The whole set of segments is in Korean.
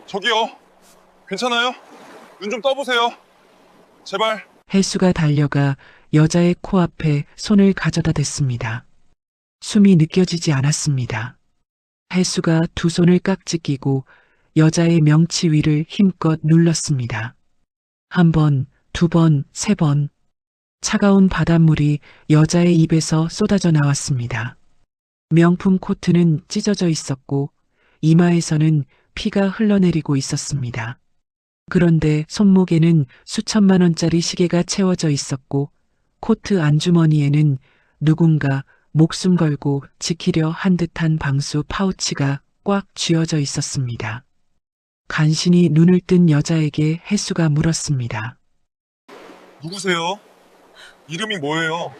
저기요. 괜찮아요? 눈 좀 떠보세요. 제발. 혜수가 달려가 여자의 코앞에 손을 가져다 댔습니다. 숨이 느껴지지 않았습니다. 혜수가 두 손을 깍지 끼고 여자의 명치 위를 힘껏 눌렀습니다. 한 번, 두 번, 세 번. 차가운 바닷물이 여자의 입에서 쏟아져 나왔습니다. 명품 코트는 찢어져 있었고 이마에서는 피가 흘러내리고 있었습니다. 그런데 손목에는 수천만 원짜리 시계가 채워져 있었고 코트 안주머니에는 누군가 목숨 걸고 지키려 한 듯한 방수 파우치가 꽉 쥐어져 있었습니다. 간신히 눈을 뜬 여자에게 혜수가 물었습니다. 누구세요? 이름이 뭐예요?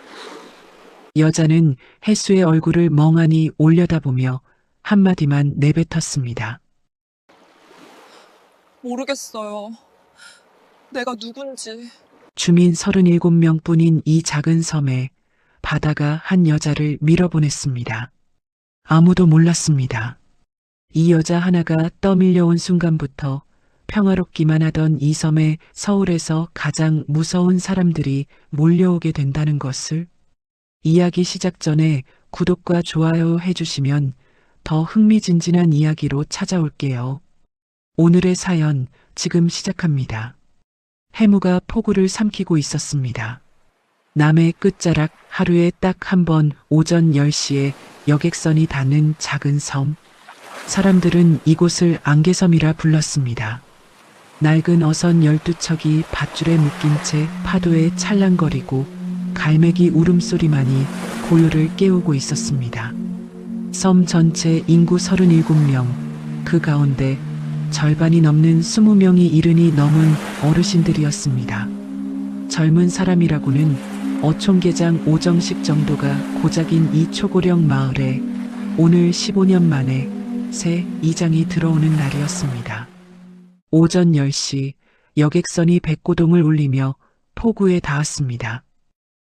여자는 혜수의 얼굴을 멍하니 올려다보며 한마디만 내뱉었습니다. 모르겠어요. 내가 누군지. 주민 37명뿐인 이 작은 섬에 바다가 한 여자를 밀어보냈습니다. 아무도 몰랐습니다. 이 여자 하나가 떠밀려온 순간부터 평화롭기만 하던 이 섬에 서울에서 가장 무서운 사람들이 몰려오게 된다는 것을. 이야기 시작 전에 구독과 좋아요 해주시면 더 흥미진진한 이야기로 찾아올게요. 오늘의 사연 지금 시작합니다. 해무가 포구를 삼키고 있었습니다. 남해 끝자락 하루에 딱 한 번 오전 10시에 여객선이 닿는 작은 섬. 사람들은 이곳을 안개섬이라 불렀습니다. 낡은 어선 12척이 밧줄에 묶인 채 파도에 찰랑거리고 갈매기 울음소리만이 고요를 깨우고 있었습니다. 섬 전체 인구 37명, 그 가운데 절반이 넘는 20명이 이른이 넘은 어르신들이었습니다. 젊은 사람이라고는 어촌계장 오정식 정도가 고작인 이 초고령 마을에 오늘 15년 만에 새 이장이 들어오는 날이었습니다. 오전 10시 여객선이 백고동을 울리며 포구에 닿았습니다.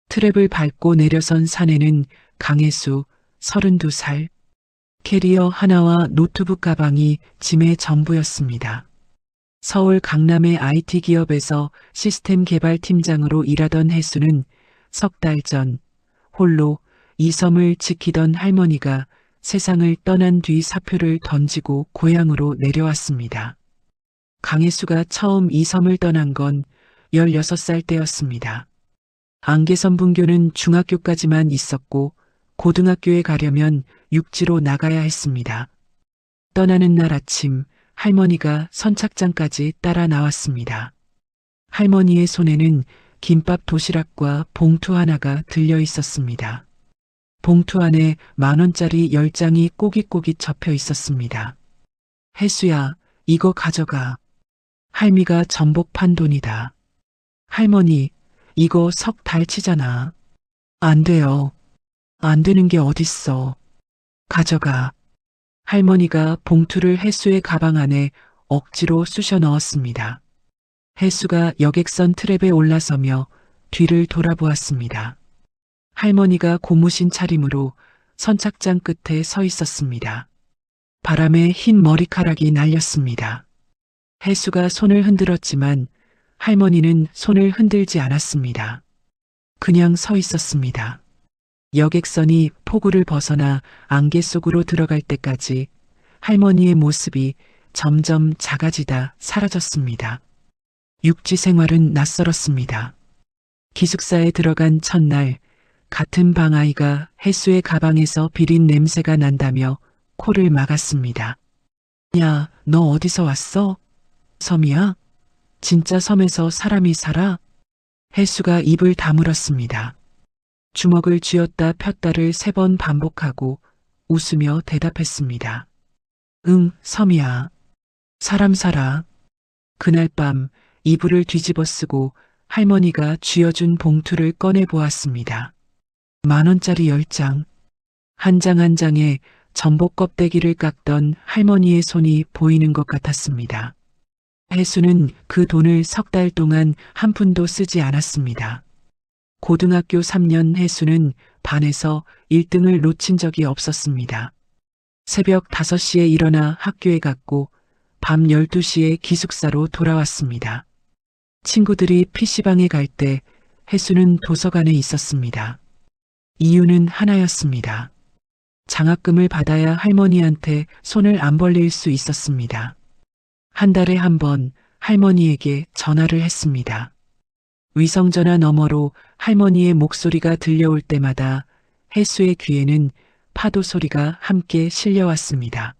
트랩을 밟고 내려선 산에는 강혜수 32살, 캐리어 하나와 노트북 가방이 짐의 전부였습니다. 서울 강남의 IT 기업에서 시스템 개발 팀장으로 일하던 혜수는 석 달 전 홀로 이 섬을 지키던 할머니가 세상을 떠난 뒤 사표를 던지고 고향으로 내려왔습니다. 강혜수가 처음 이 섬을 떠난 건 16살 때였습니다. 안개섬 분교는 중학교까지만 있었고 고등학교에 가려면 육지로 나가야 했습니다. 떠나는 날 아침 할머니가 선착장까지 따라 나왔습니다. 할머니의 손에는 김밥 도시락과 봉투 하나가 들려 있었습니다. 봉투 안에 10,000원짜리 10장이 꼬깃꼬깃 접혀 있었습니다. 혜수야, 이거 가져가. 할미가 전복 판 돈이다. 할머니, 이거 석 달 치잖아. 안 돼요. 안 되는 게 어딨어. 가져가. 할머니가 봉투를 혜수의 가방 안에 억지로 쑤셔 넣었습니다. 혜수가 여객선 트랩에 올라서며 뒤를 돌아보았습니다. 할머니가 고무신 차림으로 선착장 끝에 서 있었습니다. 바람에 흰 머리카락이 날렸습니다. 혜수가 손을 흔들었지만 할머니는 손을 흔들지 않았습니다. 그냥 서 있었습니다. 여객선이 포구를 벗어나 안개 속으로 들어갈 때까지 할머니의 모습이 점점 작아지다 사라졌습니다. 육지 생활은 낯설었습니다. 기숙사에 들어간 첫날 같은 방 아이가 혜수의 가방에서 비린 냄새가 난다며 코를 막았습니다. 야, 너 어디서 왔어? 섬이야? 진짜 섬에서 사람이 살아? 혜수가 입을 다물었습니다. 주먹을 쥐었다 폈다를 3번 반복하고 웃으며 대답했습니다. 응, 섬이야. 사람 살아. 그날 밤 이불을 뒤집어 쓰고 할머니가 쥐어준 봉투를 꺼내 보았습니다. 10,000원짜리 10장. 한 장 한 장에 전복 껍데기를 깎던 할머니의 손이 보이는 것 같았습니다. 혜수는 그 돈을 석 달 동안 한 푼도 쓰지 않았습니다. 고등학교 3년 혜수는 반에서 1등을 놓친 적이 없었습니다. 새벽 5시에 일어나 학교에 갔고 밤 12시에 기숙사로 돌아왔습니다. 친구들이 PC방에 갈 때 혜수는 도서관에 있었습니다. 이유는 하나였습니다. 장학금을 받아야 할머니한테 손을 안 벌릴 수 있었습니다. 한 달에 한 번 할머니에게 전화를 했습니다. 위성전화 너머로 할머니의 목소리가 들려올 때마다 혜수의 귀에는 파도 소리가 함께 실려왔습니다.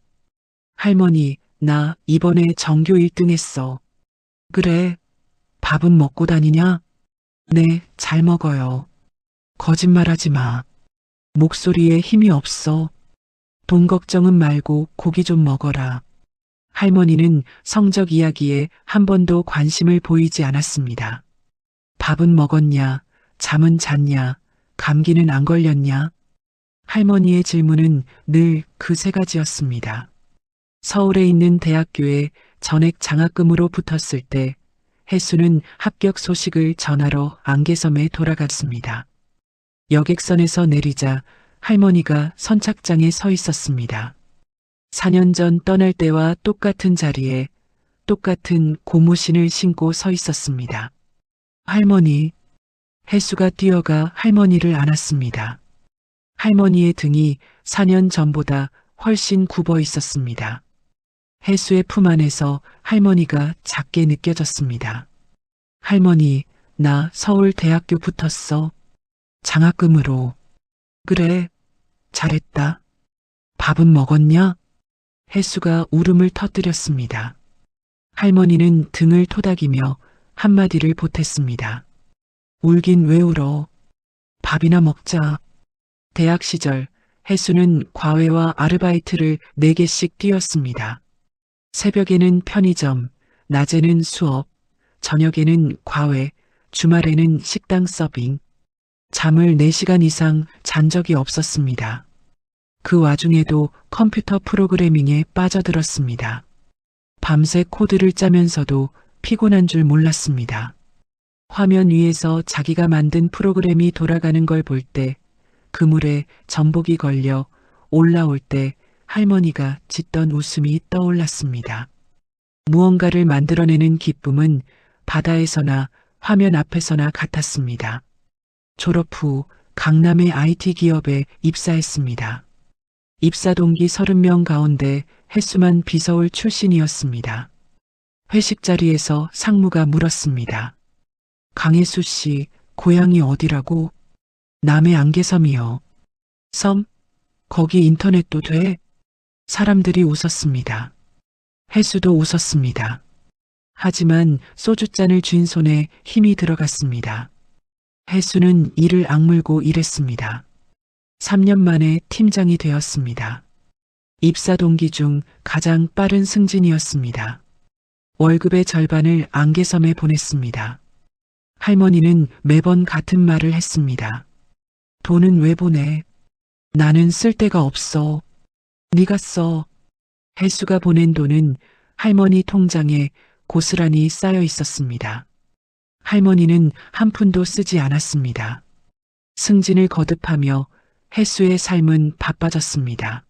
할머니, 나 이번에 전교 1등 했어. 그래, 밥은 먹고 다니냐? 네, 잘 먹어요. 거짓말하지 마. 목소리에 힘이 없어. 돈 걱정은 말고 고기 좀 먹어라. 할머니는 성적 이야기에 한 번도 관심을 보이지 않았습니다. 밥은 먹었냐? 잠은 잤냐? 감기는 안 걸렸냐? 할머니의 질문은 늘 그 세 가지였습니다. 서울에 있는 대학교에 전액 장학금으로 붙었을 때 혜수는 합격 소식을 전하러 안개섬에 돌아갔습니다. 여객선에서 내리자 할머니가 선착장에 서 있었습니다. 4년 전 떠날 때와 똑같은 자리에 똑같은 고무신을 신고 서 있었습니다. 할머니, 혜수가 뛰어가 할머니를 안았습니다. 할머니의 등이 4년 전보다 훨씬 굽어 있었습니다. 혜수의 품 안에서 할머니가 작게 느껴졌습니다. 할머니, 나 서울대학교 붙었어. 장학금으로. 그래, 잘했다. 밥은 먹었냐? 혜수가 울음을 터뜨렸습니다. 할머니는 등을 토닥이며 한마디를 보탰습니다. 울긴 왜 울어? 밥이나 먹자. 대학 시절 혜수는 과외와 아르바이트를 4개씩 뛰었습니다. 새벽에는 편의점, 낮에는 수업, 저녁에는 과외, 주말에는 식당 서빙. 잠을 4시간 이상 잔 적이 없었습니다. 그 와중에도 컴퓨터 프로그래밍에 빠져들었습니다. 밤새 코드를 짜면서도 피곤한 줄 몰랐습니다. 화면 위에서 자기가 만든 프로그램이 돌아가는 걸 볼 때 그물에 전복이 걸려 올라올 때 할머니가 짓던 웃음이 떠올랐습니다. 무언가를 만들어내는 기쁨은 바다에서나 화면 앞에서나 같았습니다. 졸업 후 강남의 IT 기업에 입사했습니다. 입사 동기 30명 가운데 혜수만 비서울 출신이었습니다. 회식 자리에서 상무가 물었습니다. 강혜수 씨, 고향이 어디라고? 남해 안개섬이요. 섬? 거기 인터넷도 돼? 사람들이 웃었습니다. 혜수도 웃었습니다. 하지만 소주잔을 쥔 손에 힘이 들어갔습니다. 혜수는 이를 악물고 일했습니다. 3년 만에 팀장이 되었습니다. 입사 동기 중 가장 빠른 승진이었습니다. 월급의 절반을 안개섬에 보냈습니다. 할머니는 매번 같은 말을 했습니다. 돈은 왜 보내? 나는 쓸 데가 없어. 네가 써. 혜수가 보낸 돈은 할머니 통장에 고스란히 쌓여 있었습니다. 할머니는 한 푼도 쓰지 않았습니다. 승진을 거듭하며 혜수의 삶은 바빠졌습니다.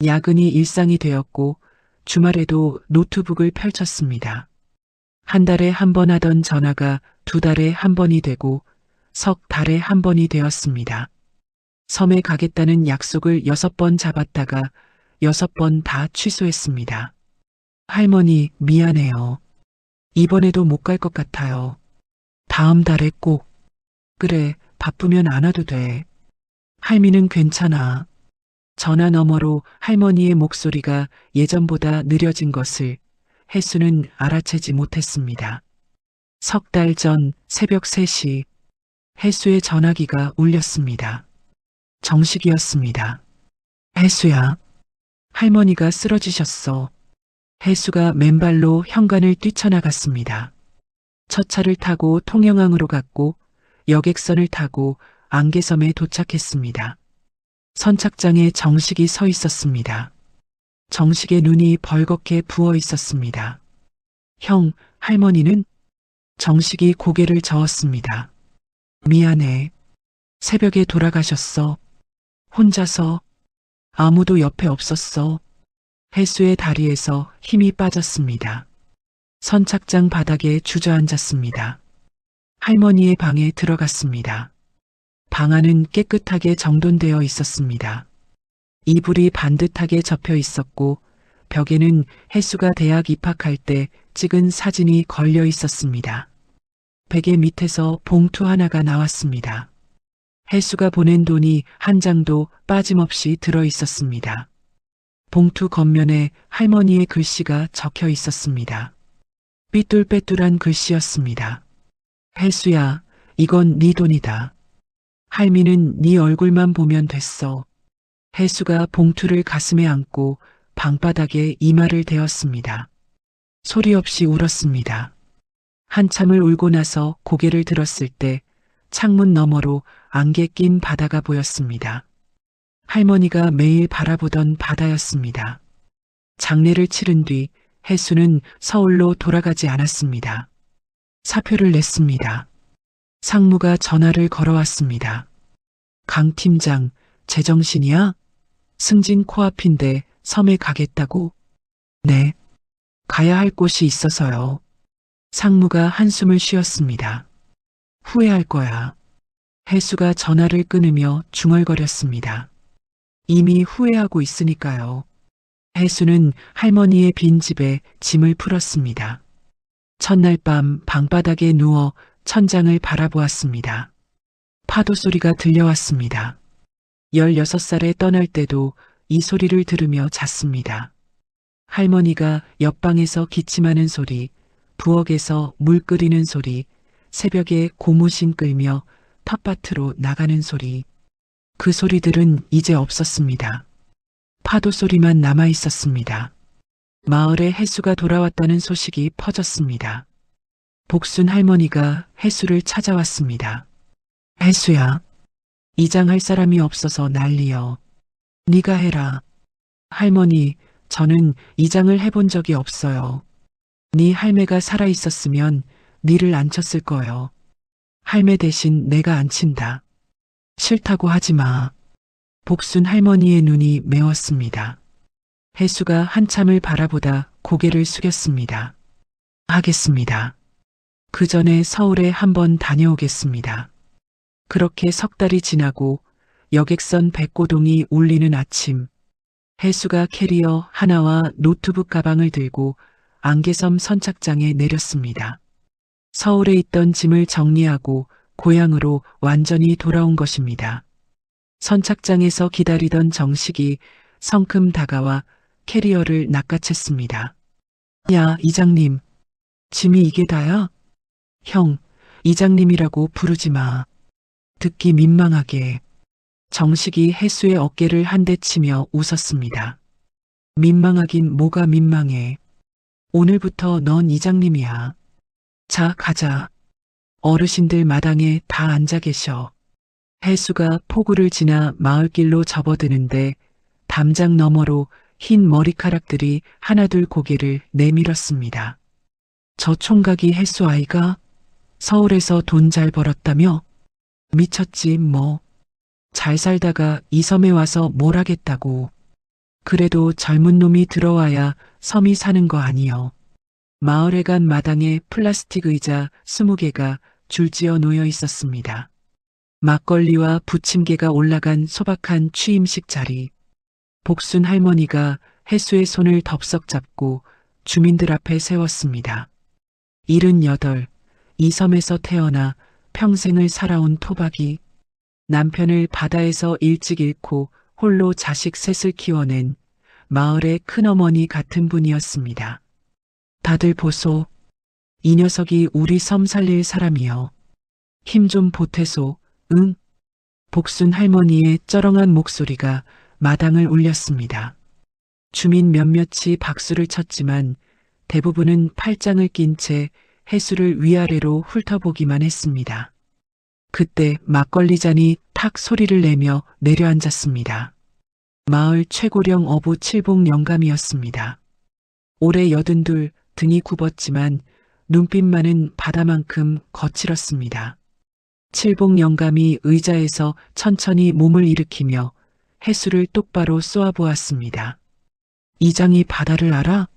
야근이 일상이 되었고 주말에도 노트북을 펼쳤습니다. 한 달에 한 번 하던 전화가 2달에 한 번이 되고 석 달에 한 번이 되었습니다. 섬에 가겠다는 약속을 6번 잡았다가 6번 다 취소했습니다. 할머니, 미안해요. 이번에도 못 갈 것 같아요. 다음 달에 꼭. 그래, 바쁘면 안 와도 돼. 할미는 괜찮아. 전화 너머로 할머니의 목소리가 예전보다 느려진 것을 혜수는 알아채지 못했습니다. 석 달 전 새벽 3시 혜수의 전화기가 울렸습니다. 정식이었습니다. 혜수야. 할머니가 쓰러지셨어. 혜수가 맨발로 현관을 뛰쳐나갔습니다. 첫 차를 타고 통영항으로 갔고 여객선을 타고 안개섬에 도착했습니다. 선착장에 정식이 서 있었습니다. 정식의 눈이 벌겋게 부어 있었습니다. 형, 할머니는? 정식이 고개를 저었습니다. 미안해. 새벽에 돌아가셨어. 혼자서. 아무도 옆에 없었어. 해수의 다리에서 힘이 빠졌습니다. 선착장 바닥에 주저앉았습니다. 할머니의 방에 들어갔습니다. 방 안은 깨끗하게 정돈되어 있었습니다. 이불이 반듯하게 접혀 있었고 벽에는 해수가 대학 입학할 때 찍은 사진이 걸려 있었습니다. 베개 밑에서 봉투 하나가 나왔습니다. 해수가 보낸 돈이 한 장도 빠짐없이 들어 있었습니다. 봉투 겉면에 할머니의 글씨가 적혀 있었습니다. 삐뚤빼뚤한 글씨였습니다. 해수야, 이건 네 돈이다. 할미는 네 얼굴만 보면 됐어. 해수가 봉투를 가슴에 안고 방바닥에 이마를 대었습니다. 소리 없이 울었습니다. 한참을 울고 나서 고개를 들었을 때 창문 너머로 안개 낀 바다가 보였습니다. 할머니가 매일 바라보던 바다였습니다. 장례를 치른 뒤 해수는 서울로 돌아가지 않았습니다. 사표를 냈습니다. 상무가 전화를 걸어왔습니다. 강 팀장, 제정신이야? 승진 코앞인데 섬에 가겠다고? 네. 가야 할 곳이 있어서요. 상무가 한숨을 쉬었습니다. 후회할 거야. 해수가 전화를 끊으며 중얼거렸습니다. 이미 후회하고 있으니까요. 해수는 할머니의 빈 집에 짐을 풀었습니다. 첫날 밤 방바닥에 누워 천장을 바라보았습니다. 파도 소리가 들려왔습니다. 16살에 떠날 때도 이 소리를 들으며 잤습니다. 할머니가 옆방에서 기침하는 소리, 부엌에서 물 끓이는 소리, 새벽에 고무신 끌며 텃밭으로 나가는 소리. 그 소리들은 이제 없었습니다. 파도 소리만 남아 있었습니다. 마을에 해수가 돌아왔다는 소식이 퍼졌습니다. 복순 할머니가 해수를 찾아왔습니다. 해수야, 이장할 사람이 없어서 난리여. 네가 해라. 할머니, 저는 이장을 해본 적이 없어요. 네 할매가 살아있었으면 니를 앉혔을 거요. 할매 대신 내가 앉힌다. 싫다고 하지 마. 복순 할머니의 눈이 매웠습니다. 해수가 한참을 바라보다 고개를 숙였습니다. 하겠습니다. 그 전에 서울에 한번 다녀오겠습니다. 그렇게 석 달이 지나고 여객선 백고동이 울리는 아침, 해수가 캐리어 하나와 노트북 가방을 들고 안개섬 선착장에 내렸습니다. 서울에 있던 짐을 정리하고 고향으로 완전히 돌아온 것입니다. 선착장에서 기다리던 정식이 성큼 다가와 캐리어를 낚아챘습니다. 야, 이장님. 짐이 이게 다야? 형, 이장님이라고 부르지 마. 듣기 민망하게. 정식이 해수의 어깨를 한 대 치며 웃었습니다. 민망하긴 뭐가 민망해. 오늘부터 넌 이장님이야. 자, 가자. 어르신들 마당에 다 앉아 계셔. 해수가 포구를 지나 마을길로 접어드는데 담장 너머로 흰 머리카락들이 하나둘 고개를 내밀었습니다. 저 총각이 해수 아이가? 서울에서 돈 잘 벌었다며? 미쳤지 뭐. 잘 살다가 이 섬에 와서 뭘 하겠다고. 그래도 젊은 놈이 들어와야 섬이 사는 거 아니여. 마을에 간 마당에 플라스틱 의자 20개가 줄지어 놓여 있었습니다. 막걸리와 부침개가 올라간 소박한 취임식 자리. 복순 할머니가 해수의 손을 덥석 잡고 주민들 앞에 세웠습니다. 78, 이 섬에서 태어나 평생을 살아온 토박이, 남편을 바다에서 일찍 잃고 홀로 자식 셋을 키워낸 마을의 큰어머니 같은 분이었습니다. 다들 보소. 이 녀석이 우리 섬 살릴 사람이여. 힘 좀 보태소. 응? 복순 할머니의 쩌렁한 목소리가 마당을 울렸습니다. 주민 몇몇이 박수를 쳤지만 대부분은 팔짱을 낀 채 해수를 위아래로 훑어보기만 했습니다. 그때 막걸리 잔이 탁 소리를 내며 내려앉았습니다. 마을 최고령 어부 칠복 영감이었습니다. 올해 82, 등이 굽었지만 눈빛만은 바다만큼 거칠었습니다. 칠복 영감이 의자에서 천천히 몸을 일으키며 해수를 똑바로 쏘아보았습니다. 이장이 바다를 알아?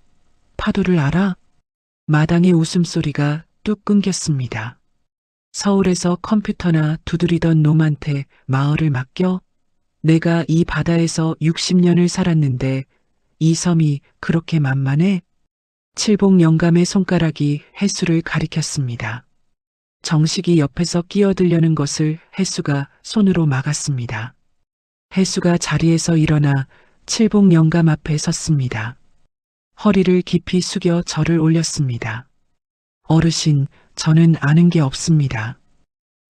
파도를 알아? 마당의 웃음소리가 뚝 끊겼습니다. 서울에서 컴퓨터나 두드리던 놈한테 마을을 맡겨? 내가 이 바다에서 60년을 살았는데 이 섬이 그렇게 만만해? 칠복 영감의 손가락이 혜수를 가리켰습니다. 정식이 옆에서 끼어들려는 것을 혜수가 손으로 막았습니다. 혜수가 자리에서 일어나 칠복 영감 앞에 섰습니다. 허리를 깊이 숙여 절을 올렸습니다. 어르신, 저는 아는 게 없습니다.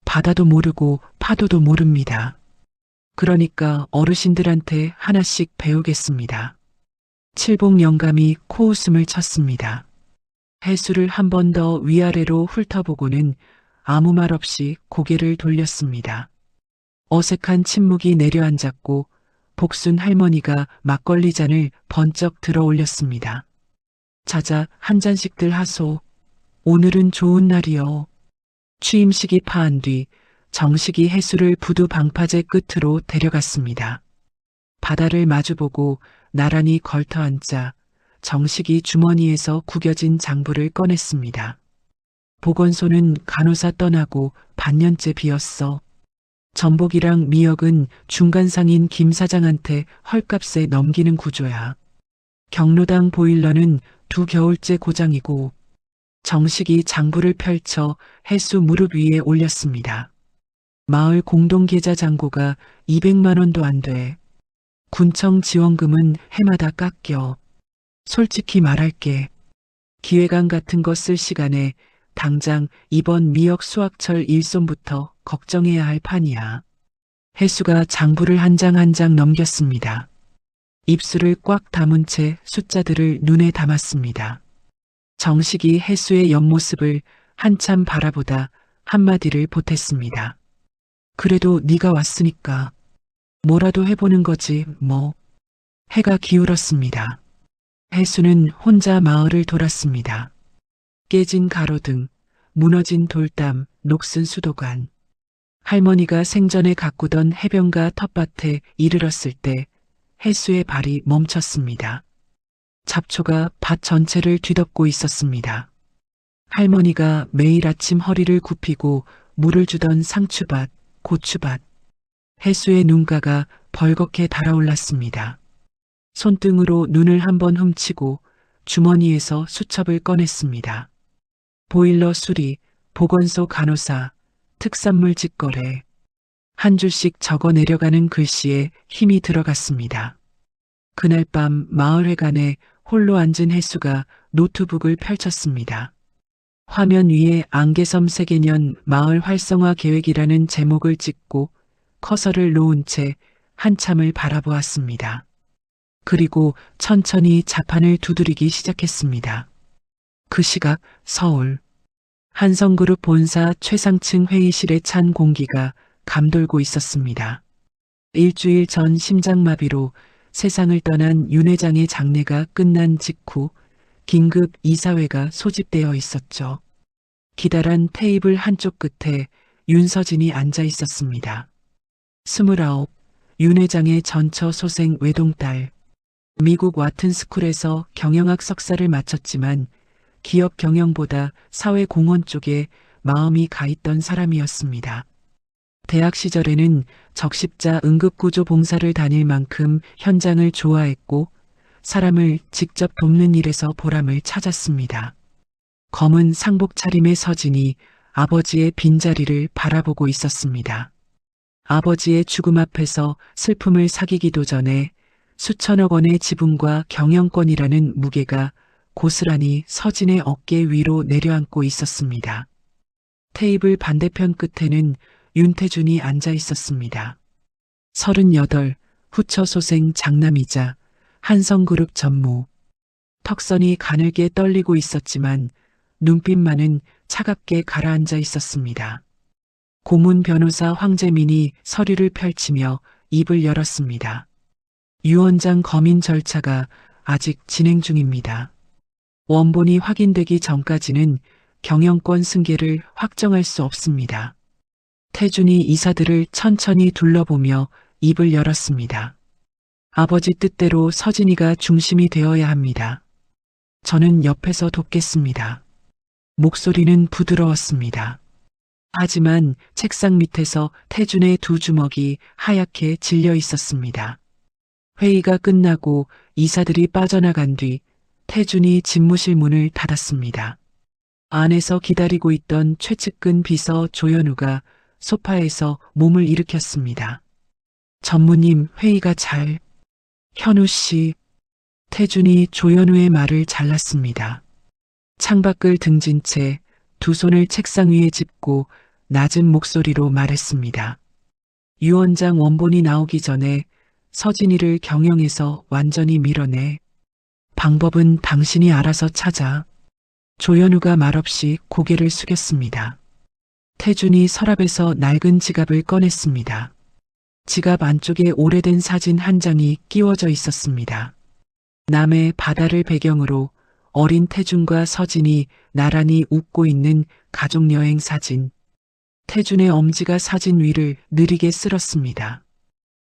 바다도 모르고 파도도 모릅니다. 그러니까 어르신들한테 하나씩 배우겠습니다. 칠복 영감이 코웃음을 쳤습니다. 혜수를 한 번 더 위아래로 훑어보고는 아무 말 없이 고개를 돌렸습니다. 어색한 침묵이 내려앉았고 복순 할머니가 막걸리 잔을 번쩍 들어 올렸습니다. 자자, 한 잔씩들 하소. 오늘은 좋은 날이요. 취임식이 파한 뒤 정식이 혜수를 부두 방파제 끝으로 데려갔습니다. 바다를 마주보고 나란히 걸터앉자 정식이 주머니에서 구겨진 장부를 꺼냈습니다. 보건소는 간호사 떠나고 반년째 비었어. 전복이랑 미역은 중간상인 김 사장한테 헐값에 넘기는 구조야. 경로당 보일러는 2겨울째 고장이고. 정식이 장부를 펼쳐 혜수 무릎 위에 올렸습니다. 마을 공동계좌 잔고가 200만 원도 안 돼. 군청 지원금은 해마다 깎여. 솔직히 말할게. 기획안 같은 거 쓸 시간에 당장 이번 미역 수확철 일손부터 걱정해야 할 판이야. 혜수가 장부를 한 장 한 장 넘겼습니다. 입술을 꽉 다문 채 숫자들을 눈에 담았습니다. 정식이 혜수의 옆모습을 한참 바라보다 한마디를 보탰습니다. 그래도 네가 왔으니까 뭐라도 해보는 거지 뭐. 해가 기울었습니다. 혜수는 혼자 마을을 돌았습니다. 깨진 가로등, 무너진 돌담, 녹슨 수도관. 할머니가 생전에 가꾸던 해변가 텃밭에 이르렀을 때 혜수의 발이 멈췄습니다. 잡초가 밭 전체를 뒤덮고 있었습니다. 할머니가 매일 아침 허리를 굽히고 물을 주던 상추밭, 고추밭. 혜수의 눈가가 벌겋게 달아올랐습니다. 손등으로 눈을 한번 훔치고 주머니에서 수첩을 꺼냈습니다. 보일러 수리, 보건소 간호사, 특산물 직거래. 한 줄씩 적어 내려가는 글씨에 힘이 들어갔습니다. 그날 밤 마을회관에 홀로 앉은 혜수가 노트북을 펼쳤습니다. 화면 위에 안개섬 세계년 마을 활성화 계획이라는 제목을 찍고 커서를 놓은 채 한참을 바라보았습니다. 그리고 천천히 자판을 두드리기 시작했습니다. 그 시각 서울 한성그룹 본사 최상층 회의실에 찬 공기가 감돌고 있었습니다. 일주일 전 심장마비로 세상을 떠난 윤 회장의 장례가 끝난 직후 긴급 이사회가 소집되어 있었죠. 기다란 테이블 한쪽 끝에 윤서진이 앉아 있었습니다. 29, 윤 회장의 전처 소생 외동딸. 미국 와튼스쿨에서 경영학 석사를 마쳤지만 기업 경영보다 사회 공헌 쪽에 마음이 가 있던 사람이었습니다. 대학 시절에는 적십자 응급구조 봉사를 다닐 만큼 현장을 좋아했고 사람을 직접 돕는 일에서 보람을 찾았습니다. 검은 상복 차림의 서진이 아버지의 빈자리를 바라보고 있었습니다. 아버지의 죽음 앞에서 슬픔을 사귀기도 전에 수천억 원의 지분과 경영권이라는 무게가 고스란히 서진의 어깨 위로 내려앉고 있었습니다. 테이블 반대편 끝에는 윤태준이 앉아 있었습니다. 38, 후처소생 장남이자 한성그룹 전무. 턱선이 가늘게 떨리고 있었지만 눈빛만은 차갑게 가라앉아 있었습니다. 고문 변호사 황재민이 서류를 펼치며 입을 열었습니다. 유원장 검인 절차가 아직 진행 중입니다. 원본이 확인되기 전까지는 경영권 승계를 확정할 수 없습니다. 태준이 이사들을 천천히 둘러보며 입을 열었습니다. 아버지 뜻대로 서진이가 중심이 되어야 합니다. 저는 옆에서 돕겠습니다. 목소리는 부드러웠습니다. 하지만 책상 밑에서 태준의 두 주먹이 하얗게 질려 있었습니다. 회의가 끝나고 이사들이 빠져나간 뒤 태준이 집무실 문을 닫았습니다. 안에서 기다리고 있던 최측근 비서 조현우가 소파에서 몸을 일으켰습니다. 전무님, 회의가 잘... 현우 씨... 태준이 조현우의 말을 잘랐습니다. 창밖을 등진 채 두 손을 책상 위에 짚고 낮은 목소리로 말했습니다. 유 원장 원본이 나오기 전에 서진이를 경영에서 완전히 밀어내. 방법은 당신이 알아서 찾아. 조현우가 말없이 고개를 숙였습니다. 태준이 서랍에서 낡은 지갑을 꺼냈습니다. 지갑 안쪽에 오래된 사진 한 장이 끼워져 있었습니다. 남해 바다를 배경으로 어린 태준과 서진이 나란히 웃고 있는 가족여행 사진. 태준의 엄지가 사진 위를 느리게 쓸었습니다.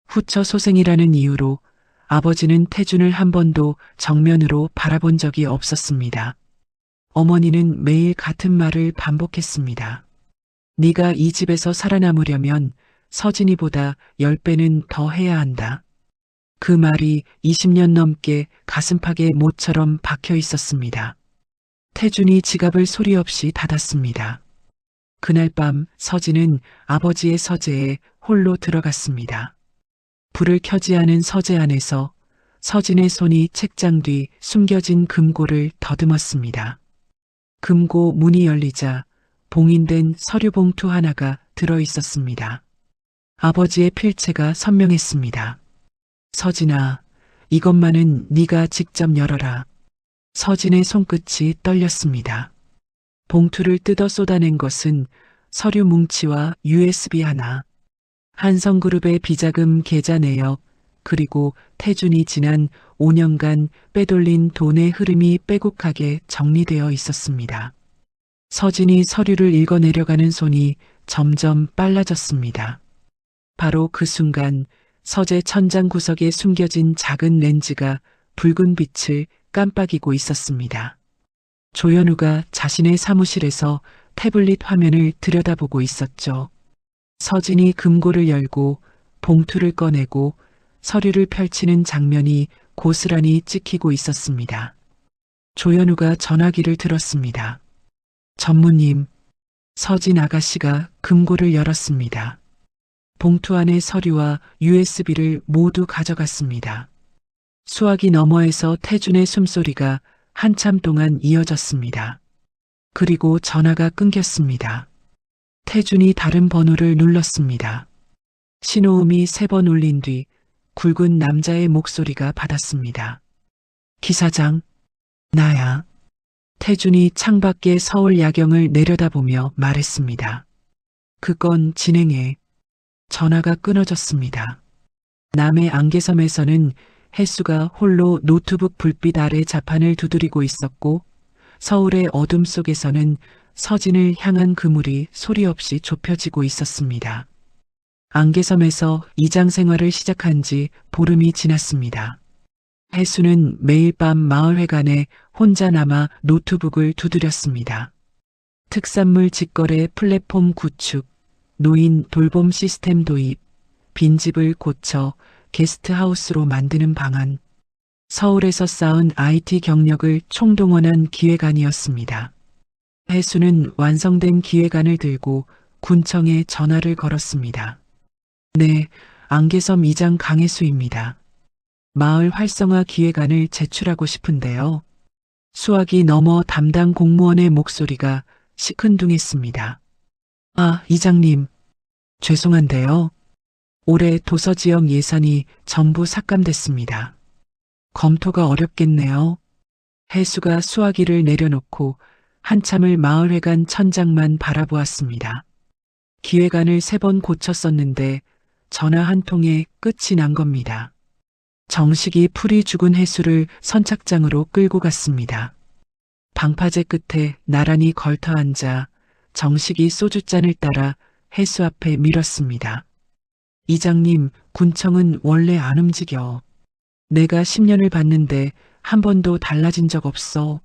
후처 소생이라는 이유로 아버지는 태준을 한 번도 정면으로 바라본 적이 없었습니다. 어머니는 매일 같은 말을 반복했습니다. 네가 이 집에서 살아남으려면 서진이보다 10배는 더 해야 한다. 그 말이 20년 넘게 가슴팍에 못처럼 박혀 있었습니다. 태준이 지갑을 소리 없이 닫았습니다. 그날 밤 서진은 아버지의 서재에 홀로 들어갔습니다. 불을 켜지 않은 서재 안에서 서진의 손이 책장 뒤 숨겨진 금고를 더듬었습니다. 금고 문이 열리자 봉인된 서류 봉투 하나가 들어 있었습니다. 아버지의 필체가 선명했습니다. 서진아, 이것만은 네가 직접 열어라. 서진의 손끝이 떨렸습니다. 봉투를 뜯어 쏟아낸 것은 서류 뭉치와 USB 하나, 한성그룹의 비자금 계좌 내역, 그리고 태준이 지난 5년간 빼돌린 돈의 흐름이 빼곡하게 정리되어 있었습니다. 서진이 서류를 읽어내려가는 손이 점점 빨라졌습니다. 바로 그 순간 서재 천장 구석에 숨겨진 작은 렌즈가 붉은 빛을 깜빡이고 있었습니다. 조현우가 자신의 사무실에서 태블릿 화면을 들여다보고 있었죠. 서진이 금고를 열고 봉투를 꺼내고 서류를 펼치는 장면이 고스란히 찍히고 있었습니다. 조현우가 전화기를 들었습니다. 전무님, 서진 아가씨가 금고를 열었습니다. 봉투 안의 서류와 USB를 모두 가져갔습니다. 수화기 너머에서 태준의 숨소리가 한참 동안 이어졌습니다. 그리고 전화가 끊겼습니다. 태준이 다른 번호를 눌렀습니다. 신호음이 3번 울린 뒤 굵은 남자의 목소리가 받았습니다. 기사장, 나야. 태준이 창밖의 서울 야경을 내려다보며 말했습니다. 그 건 진행해. 전화가 끊어졌습니다. 남해 안개섬에서는 혜수가 홀로 노트북 불빛 아래 자판을 두드리고 있었고 서울의 어둠 속에서는 서진을 향한 그물이 소리 없이 좁혀지고 있었습니다. 안개섬에서 이장 생활을 시작한 지 보름이 지났습니다. 혜수는 매일 밤 마을회관에 혼자 남아 노트북을 두드렸습니다. 특산물 직거래 플랫폼 구축, 노인 돌봄 시스템 도입, 빈집을 고쳐 게스트하우스로 만드는 방안, 서울에서 쌓은 IT 경력을 총동원한 기획안이었습니다. 혜수는 완성된 기획안을 들고 군청에 전화를 걸었습니다. 네, 안개섬 이장 강혜수입니다. 마을 활성화 기획안을 제출하고 싶은데요. 수화기 너머 담당 공무원의 목소리가 시큰둥했습니다. 아, 이장님. 죄송한데요. 올해 도서지역 예산이 전부 삭감됐습니다. 검토가 어렵겠네요. 혜수가 수화기를 내려놓고 한참을 마을회관 천장만 바라보았습니다. 기획안을 3번 고쳤었는데 전화 한 통에 끝이 난 겁니다. 정식이 풀이 죽은 혜수를 선착장으로 끌고 갔습니다. 방파제 끝에 나란히 걸터 앉아 정식이 소주잔을 따라 혜수 앞에 밀었습니다. 이장님, 군청은 원래 안 움직여. 내가 10년을 봤는데 한 번도 달라진 적 없어.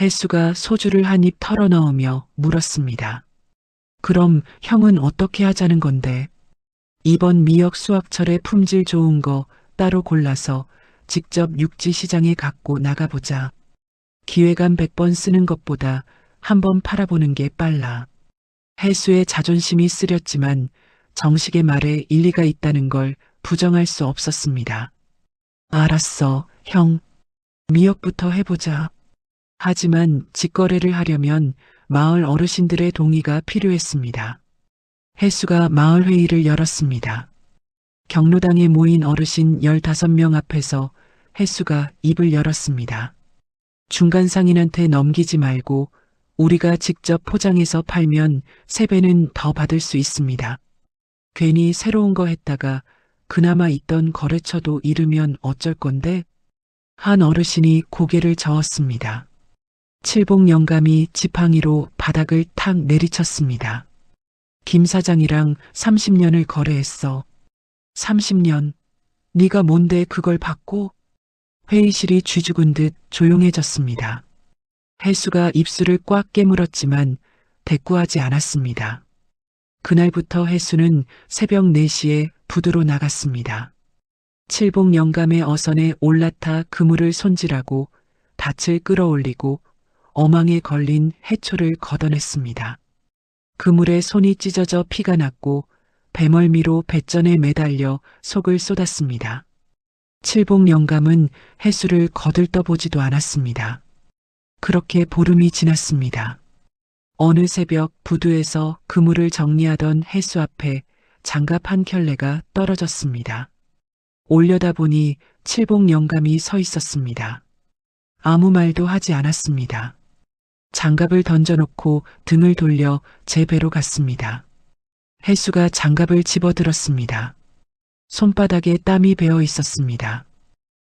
혜수가 소주를 한 입 털어넣으며 물었습니다. 그럼 형은 어떻게 하자는 건데? 이번 미역 수확철에 품질 좋은 거 따로 골라서 직접 육지 시장에 갖고 나가보자. 기획안 100번 쓰는 것보다 한 번 팔아보는 게 빨라. 혜수의 자존심이 쓰렸지만 정식의 말에 일리가 있다는 걸 부정할 수 없었습니다. 알았어, 형. 미역부터 해보자. 하지만 직거래를 하려면 마을 어르신들의 동의가 필요했습니다. 혜수가 마을 회의를 열었습니다. 경로당에 모인 어르신 15명 앞에서 혜수가 입을 열었습니다. 중간 상인한테 넘기지 말고 우리가 직접 포장해서 팔면 3배는 더 받을 수 있습니다. 괜히 새로운 거 했다가 그나마 있던 거래처도 잃으면 어쩔 건데? 한 어르신이 고개를 저었습니다. 칠복 영감이 지팡이로 바닥을 탁 내리쳤습니다. 김 사장이랑 30년을 거래했어. 30년? 네가 뭔데 그걸 받고? 회의실이 쥐죽은 듯 조용해졌습니다. 혜수가 입술을 꽉 깨물었지만 대꾸하지 않았습니다. 그날부터 혜수는 새벽 4시에 부두로 나갔습니다. 칠복 영감의 어선에 올라타 그물을 손질하고 닻을 끌어올리고 어망에 걸린 해초를 걷어냈습니다. 그물에 손이 찢어져 피가 났고 배멀미로 뱃전에 매달려 속을 쏟았습니다. 칠복 영감은 혜수를 거들떠보지도 않았습니다. 그렇게 보름이 지났습니다. 어느 새벽 부두에서 그물을 정리하던 혜수 앞에 장갑 한 켤레가 떨어졌습니다. 올려다보니 칠복 영감이 서 있었습니다. 아무 말도 하지 않았습니다. 장갑을 던져놓고 등을 돌려 제 배로 갔습니다. 혜수가 장갑을 집어들었습니다. 손바닥에 땀이 배어 있었습니다.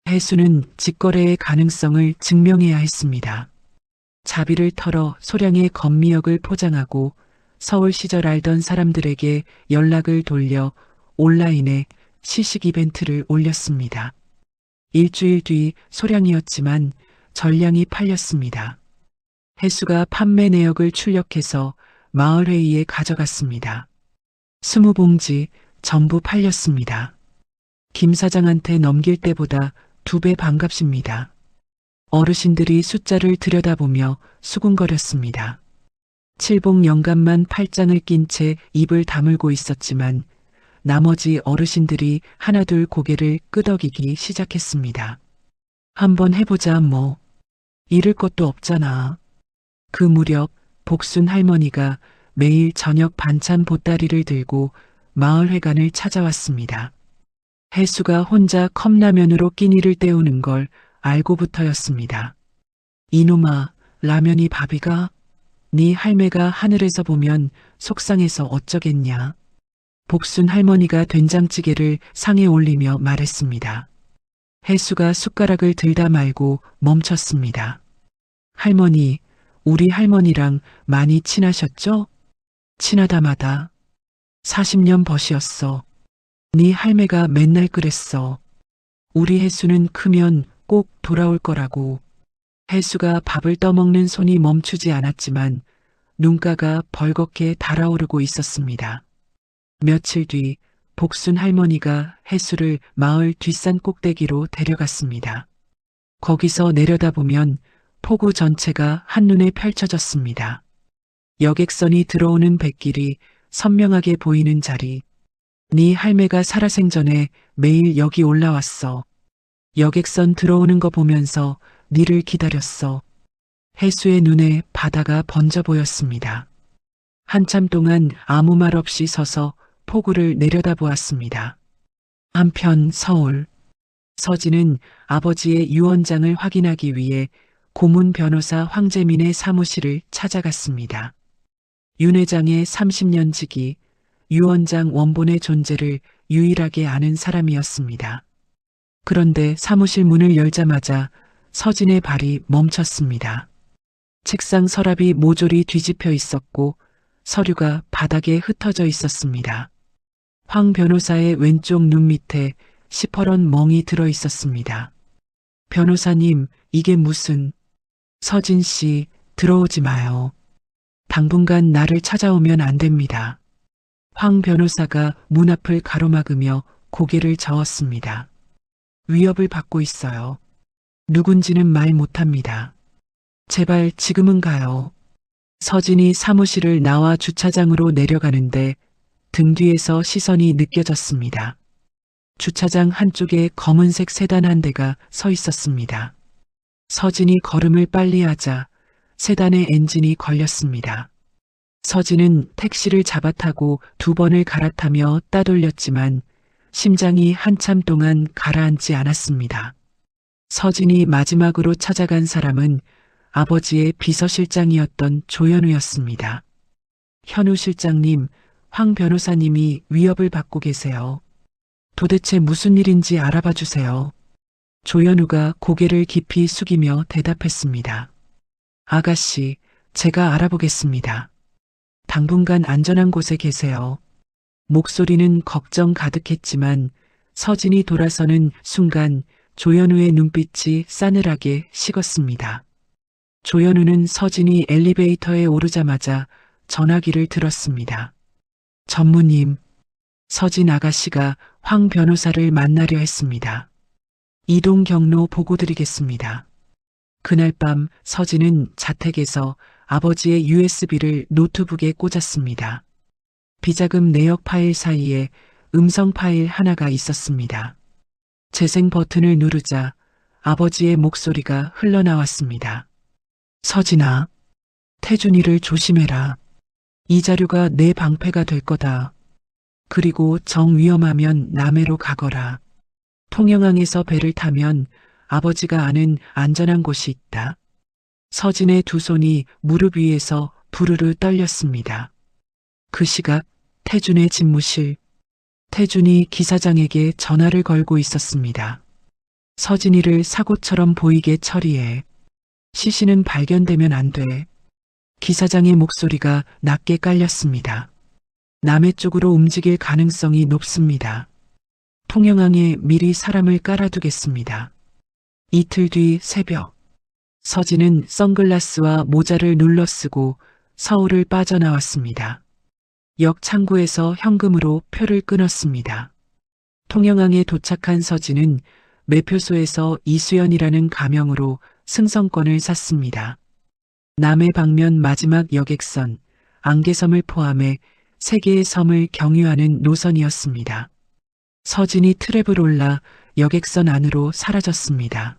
혜수는 직거래의 가능성을 증명해야 했습니다. 자비를 털어 소량의 건미역을 포장하고 서울 시절 알던 사람들에게 연락을 돌려 온라인에 시식 이벤트를 올렸습니다. 일주일 뒤 소량이었지만 전량이 팔렸습니다. 혜수가 판매 내역을 출력해서 마을회의에 가져갔습니다. 20봉지 전부 팔렸습니다. 김 사장한테 넘길 때보다 2배 반값입니다. 어르신들이 숫자를 들여다보며 수군거렸습니다. 칠복 영감만 팔짱을 낀 채 입을 다물고 있었지만 나머지 어르신들이 하나둘 고개를 끄덕이기 시작했습니다. 한번 해보자 뭐. 잃을 것도 없잖아. 그 무렵 복순 할머니가 매일 저녁 반찬 보따리를 들고 마을회관을 찾아왔습니다. 혜수가 혼자 컵라면으로 끼니를 때우는 걸 알고부터였습니다. 이놈아, 라면이 밥이가? 네 할매가 하늘에서 보면 속상해서 어쩌겠냐. 복순 할머니가 된장찌개를 상에 올리며 말했습니다. 혜수가 숟가락을 들다 말고 멈췄습니다. 할머니, 우리 할머니랑 많이 친하셨죠? 친하다마다 40년 버시였어. 네 할매가 맨날 그랬어. 우리 혜수는 크면 꼭 돌아올 거라고. 혜수가 밥을 떠먹는 손이 멈추지 않았지만 눈가가 벌겋게 달아오르고 있었습니다. 며칠 뒤 복순 할머니가 혜수를 마을 뒷산 꼭대기로 데려갔습니다. 거기서 내려다보면 포구 전체가 한눈에 펼쳐졌습니다. 여객선이 들어오는 뱃길이 선명하게 보이는 자리. 네 할매가 살아생전에 매일 여기 올라왔어. 여객선 들어오는 거 보면서 니를 기다렸어. 혜수의 눈에 바다가 번져 보였습니다. 한참 동안 아무 말 없이 서서 포구를 내려다보았습니다. 한편 서울. 서진은 아버지의 유언장을 확인하기 위해 고문 변호사 황재민의 사무실을 찾아갔습니다. 윤 회장의 30년 지기, 유언장 원본의 존재를 유일하게 아는 사람이었습니다. 그런데 사무실 문을 열자마자 서진의 발이 멈췄습니다. 책상 서랍이 모조리 뒤집혀 있었고 서류가 바닥에 흩어져 있었습니다. 황 변호사의 왼쪽 눈 밑에 시퍼런 멍이 들어 있었습니다. 변호사님, 이게 무슨... 서진 씨, 들어오지 마요. 당분간 나를 찾아오면 안 됩니다. 황 변호사가 문 앞을 가로막으며 고개를 저었습니다. 위협을 받고 있어요. 누군지는 말 못합니다. 제발 지금은 가요. 서진이 사무실을 나와 주차장으로 내려가는데 등 뒤에서 시선이 느껴졌습니다. 주차장 한쪽에 검은색 세단 한 대가 서 있었습니다. 서진이 걸음을 빨리 하자 세단의 엔진이 걸렸습니다. 서진은 택시를 잡아타고 2번을 갈아타며 따돌렸지만 심장이 한참 동안 가라앉지 않았습니다. 서진이 마지막으로 찾아간 사람은 아버지의 비서실장이었던 조현우였습니다. 현우 실장님, 황 변호사님이 위협을 받고 계세요. 도대체 무슨 일인지 알아봐 주세요. 조현우가 고개를 깊이 숙이며 대답했습니다. 아가씨, 제가 알아보겠습니다. 당분간 안전한 곳에 계세요. 목소리는 걱정 가득했지만 서진이 돌아서는 순간 조현우의 눈빛이 싸늘하게 식었습니다. 조현우는 서진이 엘리베이터에 오르자마자 전화기를 들었습니다. 전무님, 서진 아가씨가 황 변호사를 만나려 했습니다. 이동 경로 보고 드리겠습니다. 그날 밤 서진은 자택에서 아버지의 USB를 노트북에 꽂았습니다. 비자금 내역 파일 사이에 음성 파일 하나가 있었습니다. 재생 버튼을 누르자 아버지의 목소리가 흘러나왔습니다. 서진아, 태준이를 조심해라. 이 자료가 내 방패가 될 거다. 그리고 정 위험하면 남해로 가거라. 통영항에서 배를 타면 아버지가 아는 안전한 곳이 있다. 서진의 두 손이 무릎 위에서 부르르 떨렸습니다. 그 시각 태준의 집무실. 태준이 기사장에게 전화를 걸고 있었습니다. 서진이를 사고처럼 보이게 처리해. 시신은 발견되면 안 돼. 기사장의 목소리가 낮게 깔렸습니다. 남해 쪽으로 움직일 가능성이 높습니다. 통영항에 미리 사람을 깔아두겠습니다. 이틀 뒤 새벽, 서진은 선글라스와 모자를 눌러쓰고 서울을 빠져나왔습니다. 역 창구에서 현금으로 표를 끊었습니다. 통영항에 도착한 서진은 매표소에서 이수연이라는 가명으로 승선권을 샀습니다. 남해 방면 마지막 여객선, 안개섬을 포함해 3개의 섬을 경유하는 노선이었습니다. 서진이 트랩을 올라 여객선 안으로 사라졌습니다.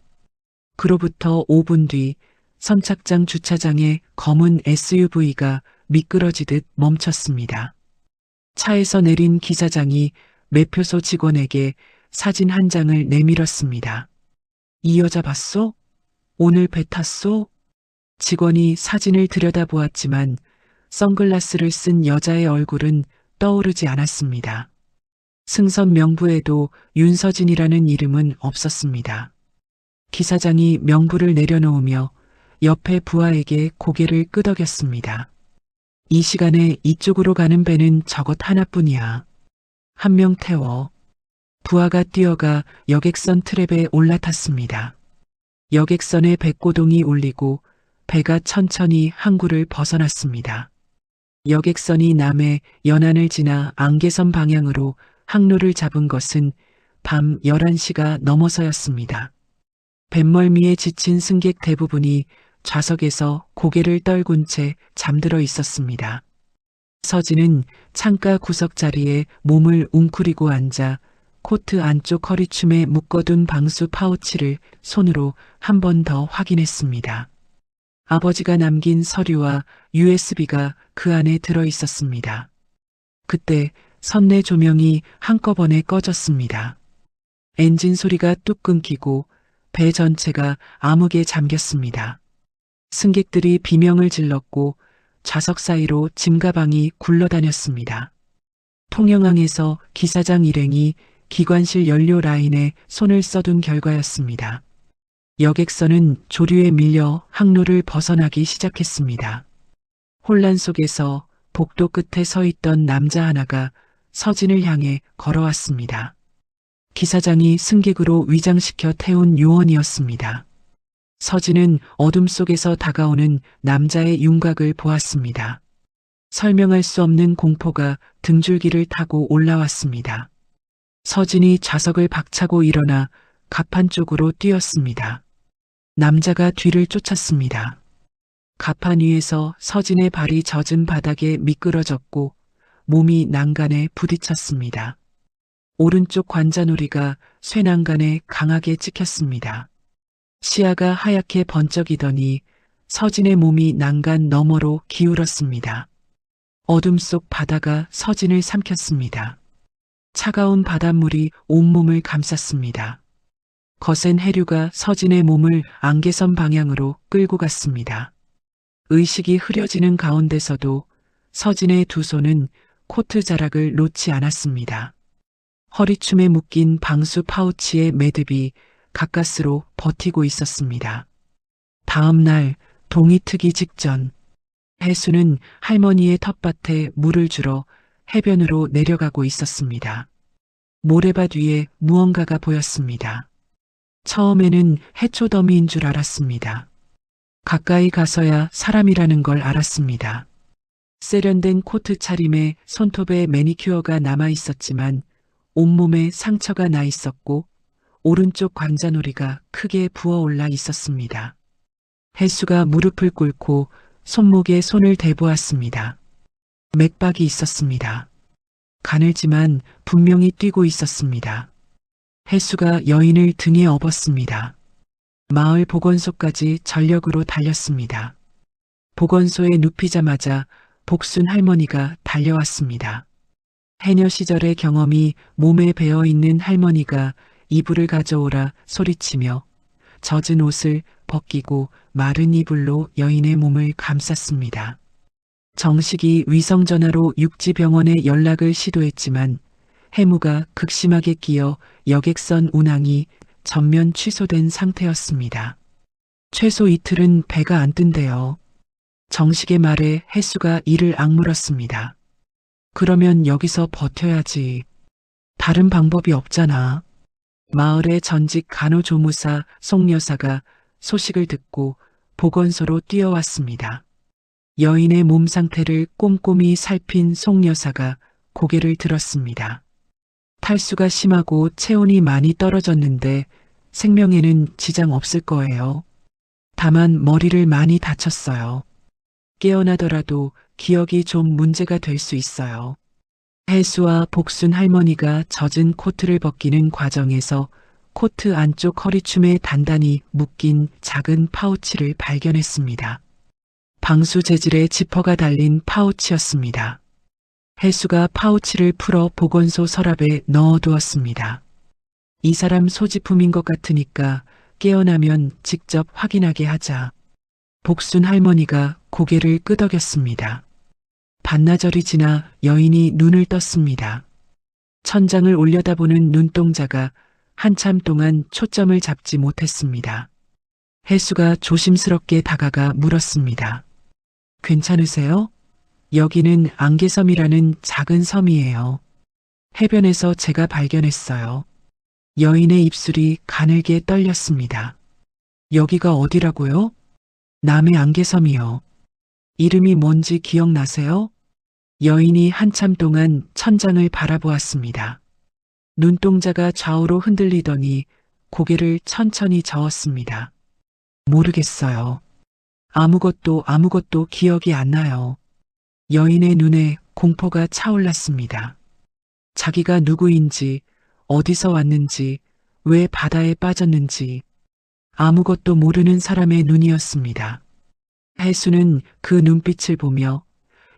그로부터 5분 뒤 선착장 주차장에 검은 SUV가 미끄러지듯 멈췄습니다. 차에서 내린 기사장이 매표소 직원에게 사진 한 장을 내밀었습니다. 이 여자 봤소? 오늘 배 탔소? 직원이 사진을 들여다보았지만 선글라스를 쓴 여자의 얼굴은 떠오르지 않았습니다. 승선 명부에도 윤서진이라는 이름은 없었습니다. 기사장이 명부를 내려놓으며 옆에 부하에게 고개를 끄덕였습니다. 이 시간에 이쪽으로 가는 배는 저것 하나뿐이야. 한 명 태워. 부하가 뛰어가 여객선 트랩에 올라탔습니다. 여객선의 백고동이 울리고 배가 천천히 항구를 벗어났습니다. 여객선이 남해 연안을 지나 안개섬 방향으로 항로를 잡은 것은 밤 11시가 넘어서였습니다. 뱃멀미에 지친 승객 대부분이 좌석에서 고개를 떨군 채 잠들어 있었습니다. 서진은 창가 구석 자리에 몸을 웅크리고 앉아 코트 안쪽 허리춤에 묶어둔 방수 파우치를 손으로 한 번 더 확인했습니다. 아버지가 남긴 서류와 USB가 그 안에 들어 있었습니다. 그때 선내 조명이 한꺼번에 꺼졌습니다. 엔진 소리가 뚝 끊기고 배 전체가 암흑에 잠겼습니다. 승객들이 비명을 질렀고 좌석 사이로 짐가방이 굴러다녔습니다. 통영항에서 기사장 일행이 기관실 연료 라인에 손을 써둔 결과였습니다. 여객선은 조류에 밀려 항로를 벗어나기 시작했습니다. 혼란 속에서 복도 끝에 서 있던 남자 하나가 서진을 향해 걸어왔습니다. 기사장이 승객으로 위장시켜 태운 요원이었습니다. 서진은 어둠 속에서 다가오는 남자의 윤곽을 보았습니다. 설명할 수 없는 공포가 등줄기를 타고 올라왔습니다. 서진이 좌석을 박차고 일어나 갑판 쪽으로 뛰었습니다. 남자가 뒤를 쫓았습니다. 갑판 위에서 서진의 발이 젖은 바닥에 미끄러졌고 몸이 난간에 부딪혔습니다. 오른쪽 관자놀이가 쇠난간에 강하게 찍혔습니다. 시야가 하얗게 번쩍이더니 서진의 몸이 난간 너머로 기울었습니다. 어둠 속 바다가 서진을 삼켰습니다. 차가운 바닷물이 온몸을 감쌌습니다. 거센 해류가 서진의 몸을 안개선 방향으로 끌고 갔습니다. 의식이 흐려지는 가운데서도 서진의 두 손은 코트 자락을 놓지 않았습니다. 허리춤에 묶인 방수 파우치의 매듭이 가까스로 버티고 있었습니다. 다음 날 동이 트기 직전 해수는 할머니의 텃밭에 물을 주러 해변으로 내려가고 있었습니다. 모래밭 위에 무언가가 보였습니다. 처음에는 해초더미인 줄 알았습니다. 가까이 가서야 사람이라는 걸 알았습니다. 세련된 코트 차림에 손톱에 매니큐어가 남아 있었지만 온몸에 상처가 나 있었고 오른쪽 관자놀이가 크게 부어올라 있었습니다. 해수가 무릎을 꿇고 손목에 손을 대보았습니다. 맥박이 있었습니다. 가늘지만 분명히 뛰고 있었습니다. 해수가 여인을 등에 업었습니다. 마을 보건소까지 전력으로 달렸습니다. 보건소에 눕히자마자 복순 할머니가 달려왔습니다. 해녀 시절의 경험이 몸에 배어있는 할머니가 이불을 가져오라 소리치며 젖은 옷을 벗기고 마른 이불로 여인의 몸을 감쌌습니다. 정식이 위성전화로 육지병원에 연락을 시도했지만 해무가 극심하게 끼어 여객선 운항이 전면 취소된 상태였습니다. 최소 이틀은 배가 안 뜬대요. 정식의 말에 해수가 이를 악물었습니다. 그러면 여기서 버텨야지. 다른 방법이 없잖아. 마을의 전직 간호조무사 송 여사가 소식을 듣고 보건소로 뛰어왔습니다. 여인의 몸 상태를 꼼꼼히 살핀 송 여사가 고개를 들었습니다. 탈수가 심하고 체온이 많이 떨어졌는데 생명에는 지장 없을 거예요. 다만 머리를 많이 다쳤어요. 깨어나더라도 기억이 좀 문제가 될 수 있어요. 해수와 복순 할머니가 젖은 코트를 벗기는 과정에서 코트 안쪽 허리춤에 단단히 묶인 작은 파우치를 발견했습니다. 방수 재질의 지퍼가 달린 파우치였습니다. 해수가 파우치를 풀어 보건소 서랍에 넣어두었습니다. 이 사람 소지품인 것 같으니까 깨어나면 직접 확인하게 하자. 복순 할머니가 고개를 끄덕였습니다. 반나절이 지나 여인이 눈을 떴습니다. 천장을 올려다보는 눈동자가 한참 동안 초점을 잡지 못했습니다. 해수가 조심스럽게 다가가 물었습니다. 괜찮으세요? 여기는 안개섬이라는 작은 섬이에요. 해변에서 제가 발견했어요. 여인의 입술이 가늘게 떨렸습니다. 여기가 어디라고요? 남의 안개섬이요. 이름이 뭔지 기억나세요? 여인이 한참 동안 천장을 바라보았습니다. 눈동자가 좌우로 흔들리더니 고개를 천천히 저었습니다. 모르겠어요. 아무것도 기억이 안 나요. 여인의 눈에 공포가 차올랐습니다. 자기가 누구인지, 어디서 왔는지, 왜 바다에 빠졌는지 아무것도 모르는 사람의 눈이었습니다. 해수는 그 눈빛을 보며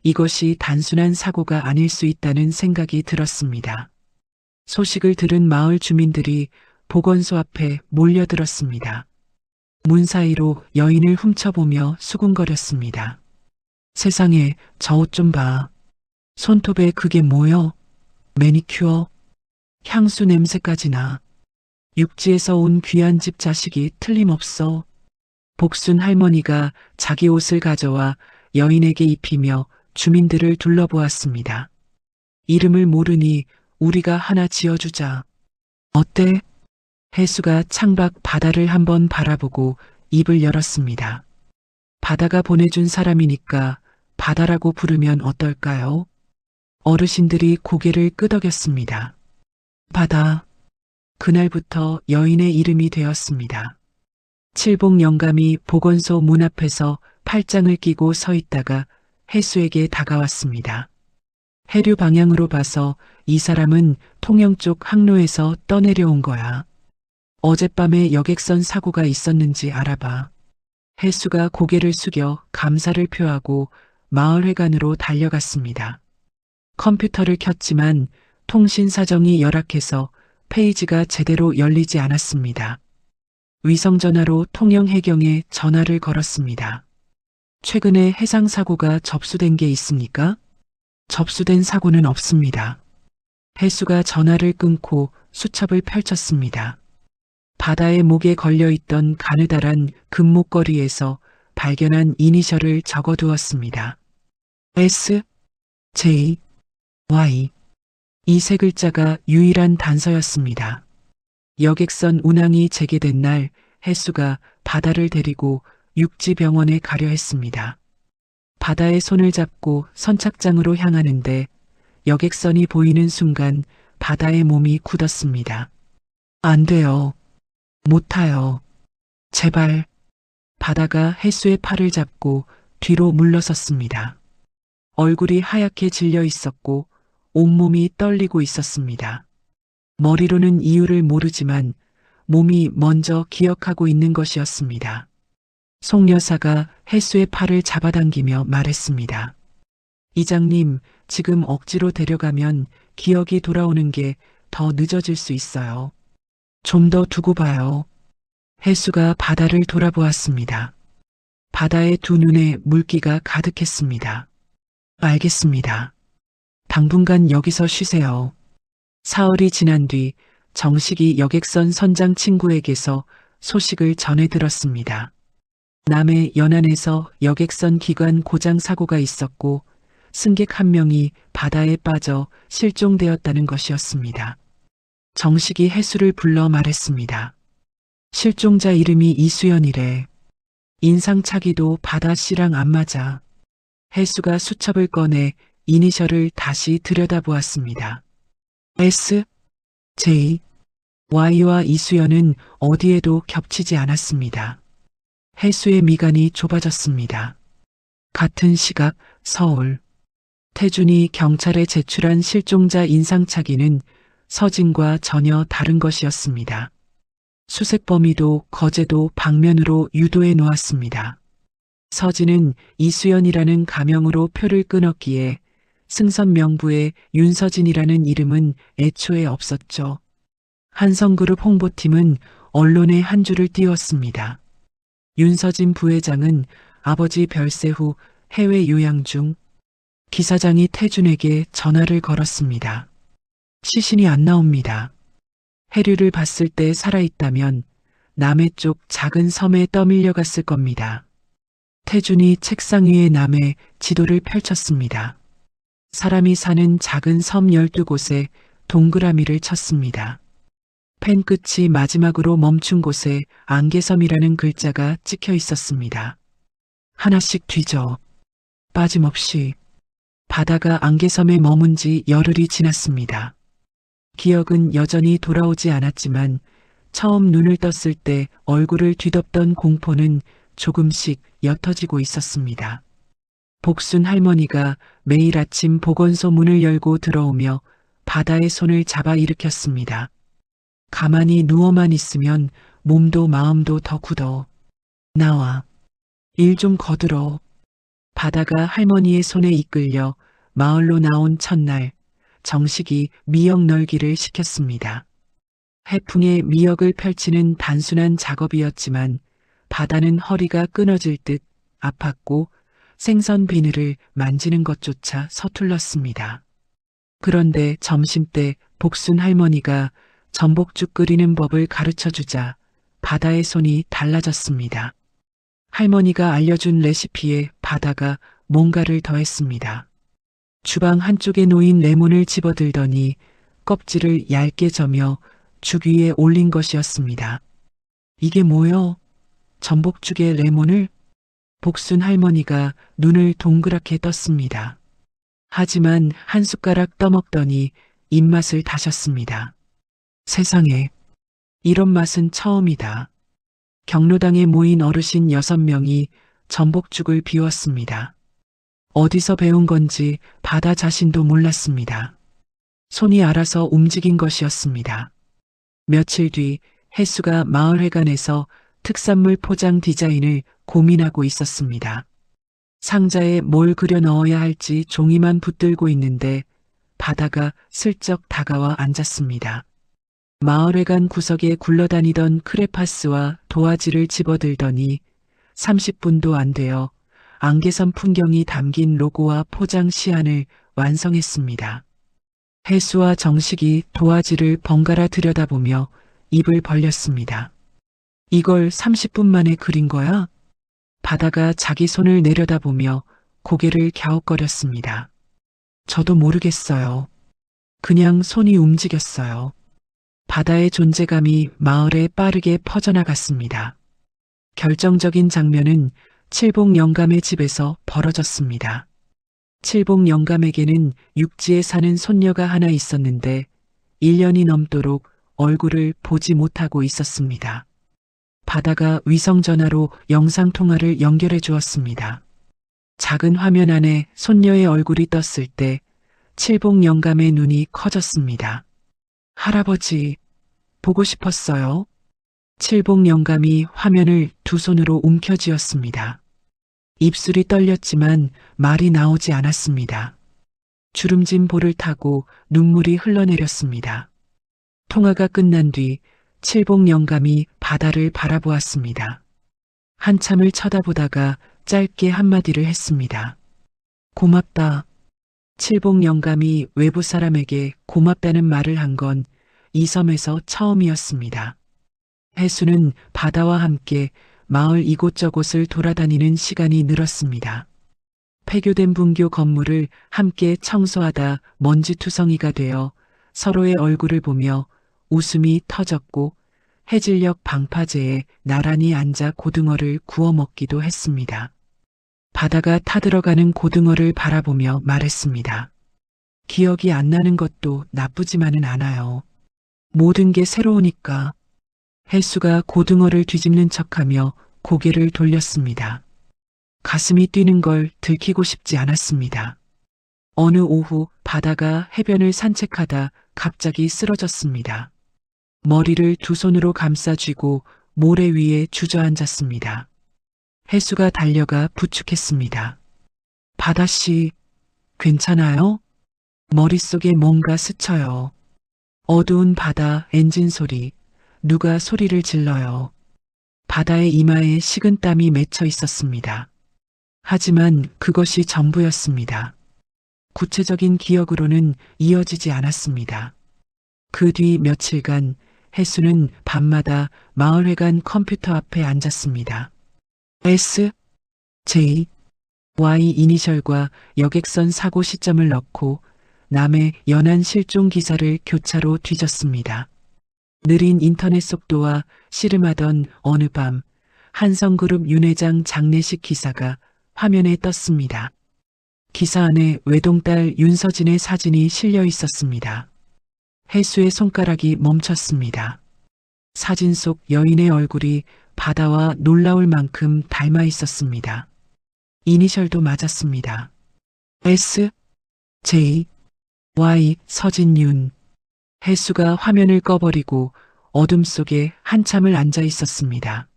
이것이 단순한 사고가 아닐 수 있다는 생각이 들었습니다. 소식을 들은 마을 주민들이 보건소 앞에 몰려들었습니다. 문 사이로 여인을 훔쳐보며 수군거렸습니다. 세상에, 저 옷 좀 봐. 손톱에 그게 뭐여? 매니큐어? 향수 냄새까지 나. 육지에서 온 귀한 집 자식이 틀림없어. 복순 할머니가 자기 옷을 가져와 여인에게 입히며 주민들을 둘러보았습니다. 이름을 모르니 우리가 하나 지어주자. 어때? 해수가 창밖 바다를 한번 바라보고 입을 열었습니다. 바다가 보내준 사람이니까 바다라고 부르면 어떨까요? 어르신들이 고개를 끄덕였습니다. 바다. 그날부터 여인의 이름이 되었습니다. 칠복 영감이 보건소 문 앞에서 팔짱을 끼고 서 있다가 해수에게 다가왔습니다. 해류 방향으로 봐서 이 사람은 통영 쪽 항로에서 떠내려온 거야. 어젯밤에 여객선 사고가 있었는지 알아봐. 해수가 고개를 숙여 감사를 표하고 마을회관으로 달려갔습니다. 컴퓨터를 켰지만 통신 사정이 열악해서 페이지가 제대로 열리지 않았습니다. 위성전화로 통영해경에 전화를 걸었습니다. 최근에 해상사고가 접수된 게 있습니까? 접수된 사고는 없습니다. 해수가 전화를 끊고 수첩을 펼쳤습니다. 바다의 목에 걸려있던 가느다란 금목걸이에서 발견한 이니셜을 적어두었습니다. S, J, Y. 이 세 글자가 유일한 단서였습니다. 여객선 운항이 재개된 날 해수가 바다를 데리고 육지병원에 가려 했습니다. 바다의 손을 잡고 선착장으로 향하는데 여객선이 보이는 순간 바다의 몸이 굳었습니다. 안 돼요. 못 타요. 제발. 바다가 해수의 팔을 잡고 뒤로 물러섰습니다. 얼굴이 하얗게 질려 있었고 온몸이 떨리고 있었습니다. 머리로는 이유를 모르지만 몸이 먼저 기억하고 있는 것이었습니다. 송 여사가 해수의 팔을 잡아당기며 말했습니다. 이장님, 지금 억지로 데려가면 기억이 돌아오는 게 더 늦어질 수 있어요. 좀 더 두고 봐요. 해수가 바다를 돌아보았습니다. 바다의 두 눈에 물기가 가득했습니다. 알겠습니다. 당분간 여기서 쉬세요. 사흘이 지난 뒤 정식이 여객선 선장 친구에게서 소식을 전해 들었습니다. 남해 연안에서 여객선 기관 고장 사고가 있었고 승객 한 명이 바다에 빠져 실종되었다는 것이었습니다. 정식이 해수를 불러 말했습니다. 실종자 이름이 이수연이래. 인상착의도 바다 씨랑 안 맞아. 해수가 수첩을 꺼내 이니셜을 다시 들여다보았습니다. S, J, Y와 이수연은 어디에도 겹치지 않았습니다. 해수의 미간이 좁아졌습니다. 같은 시각 서울. 태준이 경찰에 제출한 실종자 인상착의는 서진과 전혀 다른 것이었습니다. 수색 범위도 거제도 방면으로 유도해 놓았습니다. 서진은 이수연이라는 가명으로 표를 끊었기에 승선 명부에 윤서진이라는 이름은 애초에 없었죠. 한성그룹 홍보팀은 언론에 한 줄을 띄웠습니다. 윤서진 부회장은 아버지 별세 후 해외 요양 중. 기사장이 태준에게 전화를 걸었습니다. 시신이 안 나옵니다. 해류를 봤을 때 살아있다면 남해 쪽 작은 섬에 떠밀려 갔을 겁니다. 태준이 책상 위에 남해 지도를 펼쳤습니다. 사람이 사는 작은 섬 12곳에 동그라미를 쳤습니다. 펜 끝이 마지막으로 멈춘 곳에 안개섬이라는 글자가 찍혀 있었습니다. 하나씩 뒤져. 빠짐없이. 바다가 안개섬에 머문 지 열흘이 지났습니다. 기억은 여전히 돌아오지 않았지만 처음 눈을 떴을 때 얼굴을 뒤덮던 공포는 조금씩 옅어지고 있었습니다. 복순 할머니가 매일 아침 보건소 문을 열고 들어오며 바다의 손을 잡아 일으켰습니다. 가만히 누워만 있으면 몸도 마음도 더 굳어. 나와. 일 좀 거들어. 바다가 할머니의 손에 이끌려 마을로 나온 첫날 정식이 미역 널기를 시켰습니다. 해풍에 미역을 펼치는 단순한 작업이었지만 바다는 허리가 끊어질 듯 아팠고 생선 비늘을 만지는 것조차 서툴렀습니다. 그런데 점심때 복순 할머니가 전복죽 끓이는 법을 가르쳐주자 바다의 손이 달라졌습니다. 할머니가 알려준 레시피에 바다가 뭔가를 더했습니다. 주방 한쪽에 놓인 레몬을 집어들더니 껍질을 얇게 저며 죽 위에 올린 것이었습니다. 이게 뭐요? 전복죽에 레몬을? 복순 할머니가 눈을 동그랗게 떴습니다. 하지만 한 숟가락 떠먹더니 입맛을 다셨습니다. 세상에, 이런 맛은 처음이다. 경로당에 모인 어르신 6명이 전복죽을 비웠습니다. 어디서 배운 건지 바다 자신도 몰랐습니다. 손이 알아서 움직인 것이었습니다. 며칠 뒤 혜수가 마을회관에서 특산물 포장 디자인을 고민하고 있었습니다. 상자에 뭘 그려 넣어야 할지 종이만 붙들고 있는데 바다가 슬쩍 다가와 앉았습니다. 마을회관 구석에 굴러다니던 크레파스와 도화지를 집어들더니 30분도 안 되어 안개섬 풍경이 담긴 로고와 포장 시안을 완성했습니다. 혜수와 정식이 도화지를 번갈아 들여다보며 입을 벌렸습니다. 이걸 30분 만에 그린 거야? 바다가 자기 손을 내려다보며 고개를 갸웃거렸습니다. 저도 모르겠어요. 그냥 손이 움직였어요. 바다의 존재감이 마을에 빠르게 퍼져나갔습니다. 결정적인 장면은 칠복 영감의 집에서 벌어졌습니다. 칠복 영감에게는 육지에 사는 손녀가 하나 있었는데 1년이 넘도록 얼굴을 보지 못하고 있었습니다. 바다가 위성전화로 영상통화를 연결해 주었습니다. 작은 화면 안에 손녀의 얼굴이 떴을 때 칠복 영감의 눈이 커졌습니다. 할아버지, 보고 싶었어요. 칠복 영감이 화면을 두 손으로 움켜쥐었습니다. 입술이 떨렸지만 말이 나오지 않았습니다. 주름진 볼을 타고 눈물이 흘러내렸습니다. 통화가 끝난 뒤 칠복 영감이 바다를 바라보았습니다. 한참을 쳐다보다가 짧게 한마디를 했습니다. 고맙다. 칠복 영감이 외부 사람에게 고맙다는 말을 한 건 이 섬에서 처음이었습니다. 혜수는 바다와 함께 마을 이곳저곳을 돌아다니는 시간이 늘었습니다. 폐교된 분교 건물을 함께 청소하다 먼지투성이가 되어 서로의 얼굴을 보며 웃음이 터졌고 해질녘 방파제에 나란히 앉아 고등어를 구워 먹기도 했습니다. 바다가 타들어가는 고등어를 바라보며 말했습니다. 기억이 안 나는 것도 나쁘지만은 않아요. 모든 게 새로우니까. 혜수가 고등어를 뒤집는 척하며 고개를 돌렸습니다. 가슴이 뛰는 걸 들키고 싶지 않았습니다. 어느 오후 바다가 해변을 산책하다 갑자기 쓰러졌습니다. 머리를 두 손으로 감싸 쥐고 모래 위에 주저앉았습니다. 혜수가 달려가 부축했습니다. 바다씨, 괜찮아요? 머릿속에 뭔가 스쳐요. 어두운 바다 엔진 소리, 누가 소리를 질러요. 바다의 이마에 식은땀이 맺혀 있었습니다. 하지만 그것이 전부였습니다. 구체적인 기억으로는 이어지지 않았습니다. 그 뒤 며칠간 혜수는 밤마다 마을회관 컴퓨터 앞에 앉았습니다. S, J, Y 이니셜과 여객선 사고 시점을 넣고 남의 연안 실종 기사를 교차로 뒤졌습니다. 느린 인터넷 속도와 씨름하던 어느 밤 한성그룹 윤 회장 장례식 기사가 화면에 떴습니다. 기사 안에 외동딸 윤서진의 사진이 실려 있었습니다. 혜수의 손가락이 멈췄습니다. 사진 속 여인의 얼굴이 바다와 놀라울 만큼 닮아 있었습니다. 이니셜도 맞았습니다. S, J, Y 서진윤. 혜수가 화면을 꺼버리고 어둠 속에 한참을 앉아 있었습니다.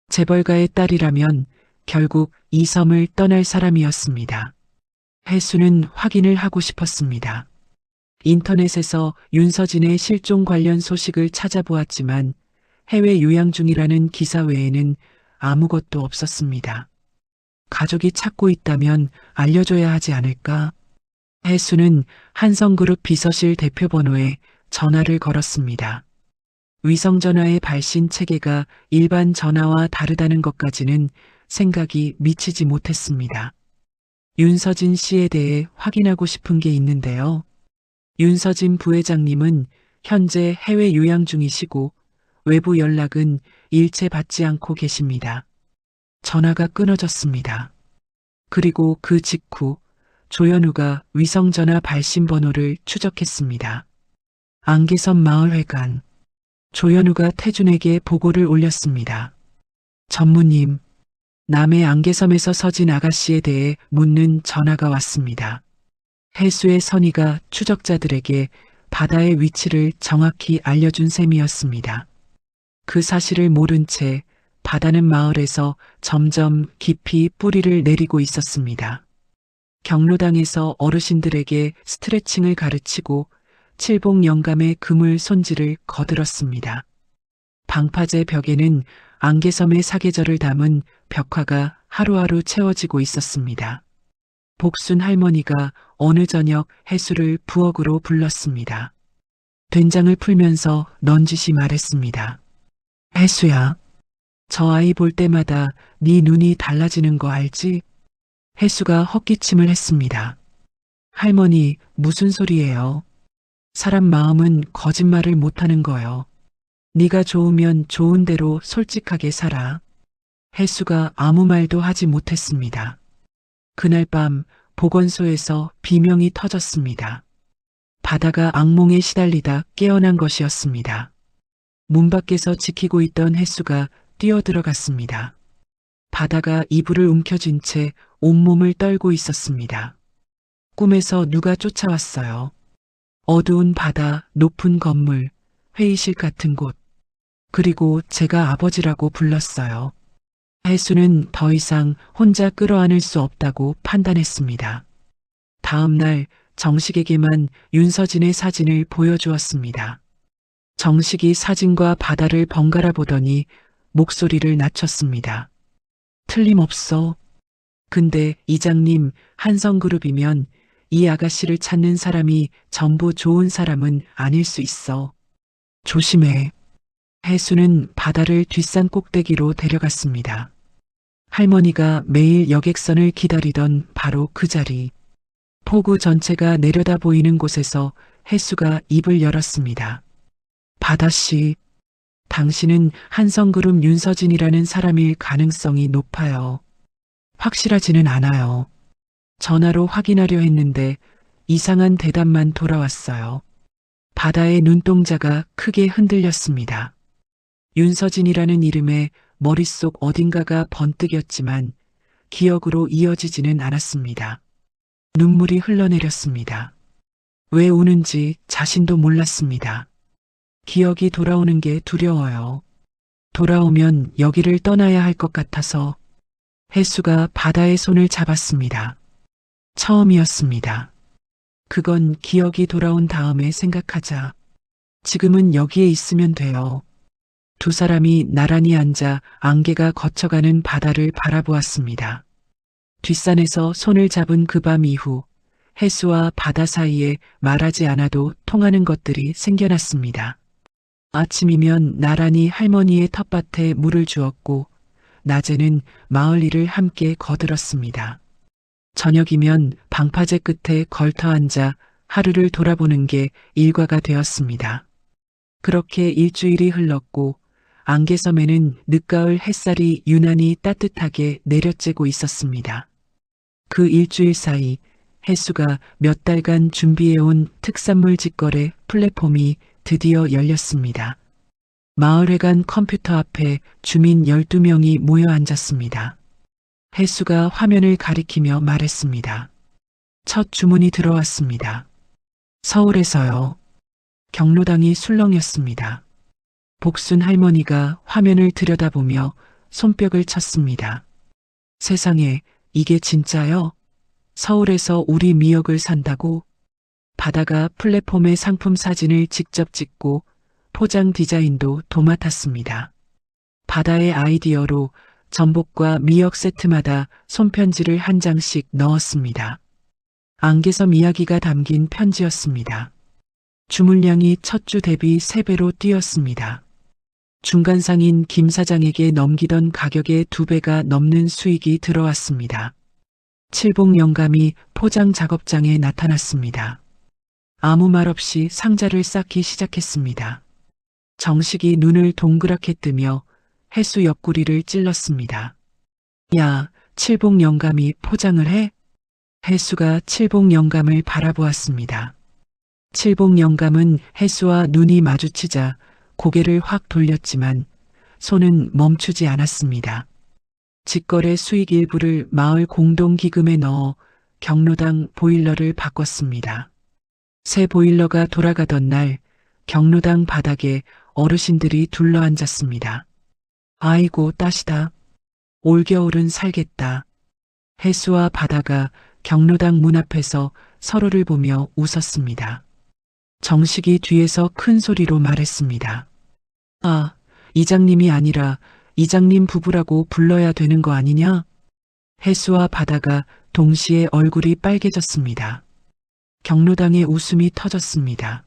재벌가의 딸이라면 결국 이 섬을 떠날 사람이었습니다. 혜수는 확인을 하고 싶었습니다. 인터넷에서 윤서진의 실종 관련 소식을 찾아보았지만 해외 유양 중이라는 기사 외에는 아무것도 없었습니다. 가족이 찾고 있다면 알려줘야 하지 않을까? 혜수는 한성그룹 비서실 대표 번호에 전화를 걸었습니다. 위성전화의 발신 체계가 일반 전화와 다르다는 것까지는 생각이 미치지 못했습니다. 윤서진 씨에 대해 확인하고 싶은 게 있는데요. 윤서진 부회장님은 현재 해외 요양 중이시고 외부 연락은 일체 받지 않고 계십니다. 전화가 끊어졌습니다. 그리고 그 직후 조현우가 위성전화 발신 번호를 추적했습니다. 안개섬 마을회관. 조현우가 태준에게 보고를 올렸습니다. 전무님, 남해 안개섬에서 서진 아가씨에 대해 묻는 전화가 왔습니다. 해수의 선의가 추적자들에게 바다의 위치를 정확히 알려준 셈이었습니다. 그 사실을 모른 채 바다는 마을에서 점점 깊이 뿌리를 내리고 있었습니다. 경로당에서 어르신들에게 스트레칭을 가르치고 칠복 영감의 그물 손질을 거들었습니다. 방파제 벽에는 안개섬의 사계절을 담은 벽화가 하루하루 채워지고 있었습니다. 복순 할머니가 어느 저녁 해수를 부엌으로 불렀습니다. 된장을 풀면서 넌지시 말했습니다. 해수야, 저 아이 볼 때마다 네 눈이 달라지는 거 알지? 해수가 헛기침을 했습니다. 할머니, 무슨 소리예요? 사람 마음은 거짓말을 못하는 거요. 네가 좋으면 좋은 대로 솔직하게 살아. 해수가 아무 말도 하지 못했습니다. 그날 밤 보건소에서 비명이 터졌습니다. 바다가 악몽에 시달리다 깨어난 것이었습니다. 문 밖에서 지키고 있던 해수가 뛰어들어갔습니다. 바다가 이불을 움켜쥔 채 온몸을 떨고 있었습니다. 꿈에서 누가 쫓아왔어요. 어두운 바다, 높은 건물, 회의실 같은 곳. 그리고 제가 아버지라고 불렀어요. 해수는 더 이상 혼자 끌어안을 수 없다고 판단했습니다. 다음 날 정식에게만 윤서진의 사진을 보여주었습니다. 정식이 사진과 바다를 번갈아 보더니 목소리를 낮췄습니다. 틀림없어. 근데 이장님, 한성그룹이면 이 아가씨를 찾는 사람이 전부 좋은 사람은 아닐 수 있어. 조심해. 해수는 바다를 뒷산 꼭대기로 데려갔습니다. 할머니가 매일 여객선을 기다리던 바로 그 자리. 포구 전체가 내려다 보이는 곳에서 해수가 입을 열었습니다. 바다씨, 당신은 한성그룹 윤서진이라는 사람일 가능성이 높아요. 확실하지는 않아요. 전화로 확인하려 했는데 이상한 대답만 돌아왔어요. 바다의 눈동자가 크게 흔들렸습니다. 윤서진이라는 이름에 머릿속 어딘가가 번뜩였지만 기억으로 이어지지는 않았습니다. 눈물이 흘러내렸습니다. 왜 우는지 자신도 몰랐습니다. 기억이 돌아오는 게 두려워요. 돌아오면 여기를 떠나야 할 것 같아서. 해수가 바다의 손을 잡았습니다. 처음이었습니다. 그건 기억이 돌아온 다음에 생각하자. 지금은 여기에 있으면 돼요. 두 사람이 나란히 앉아 안개가 거쳐가는 바다를 바라보았습니다. 뒷산에서 손을 잡은 그 밤 이후 해수와 바다 사이에 말하지 않아도 통하는 것들이 생겨났습니다. 아침이면 나란히 할머니의 텃밭에 물을 주었고 낮에는 마을 일을 함께 거들었습니다. 저녁이면 방파제 끝에 걸터 앉아 하루를 돌아보는 게 일과가 되었습니다. 그렇게 일주일이 흘렀고 안개섬에는 늦가을 햇살이 유난히 따뜻하게 내려쬐고 있었습니다. 그 일주일 사이 해수가 몇 달간 준비해온 특산물 직거래 플랫폼이 드디어 열렸습니다. 마을회관 컴퓨터 앞에 주민 12명이 모여 앉았습니다. 해수가 화면을 가리키며 말했습니다. 첫 주문이 들어왔습니다. 서울에서요. 경로당이 술렁였습니다. 복순 할머니가 화면을 들여다보며 손뼉을 쳤습니다. 세상에, 이게 진짜요? 서울에서 우리 미역을 산다고? 바다가 플랫폼에 상품 사진을 직접 찍고 포장 디자인도 도맡았습니다. 바다의 아이디어로 전복과 미역 세트마다 손편지를 한 장씩 넣었습니다. 안개섬 이야기가 담긴 편지였습니다. 주문량이 첫 주 대비 3배로 뛰었습니다. 중간상인 김 사장에게 넘기던 가격의 2배가 넘는 수익이 들어왔습니다. 칠복 영감이 포장 작업장에 나타났습니다. 아무 말 없이 상자를 쌓기 시작했습니다. 정식이 눈을 동그랗게 뜨며 혜수 옆구리를 찔렀습니다. 야, 칠복 영감이 포장을 해? 혜수가 칠복 영감을 바라보았습니다. 칠복 영감은 혜수와 눈이 마주치자 고개를 확 돌렸지만 손은 멈추지 않았습니다. 직거래 수익 일부를 마을 공동기금에 넣어 경로당 보일러를 바꿨습니다. 새 보일러가 돌아가던 날 경로당 바닥에 어르신들이 둘러앉았습니다. 아이고 따시다. 올겨울은 살겠다. 혜수와 바다가 경로당 문 앞에서 서로를 보며 웃었습니다. 정식이 뒤에서 큰 소리로 말했습니다. 아, 이장님이 아니라 이장님 부부라고 불러야 되는 거 아니냐? 혜수와 바다가 동시에 얼굴이 빨개졌습니다. 경로당에 웃음이 터졌습니다.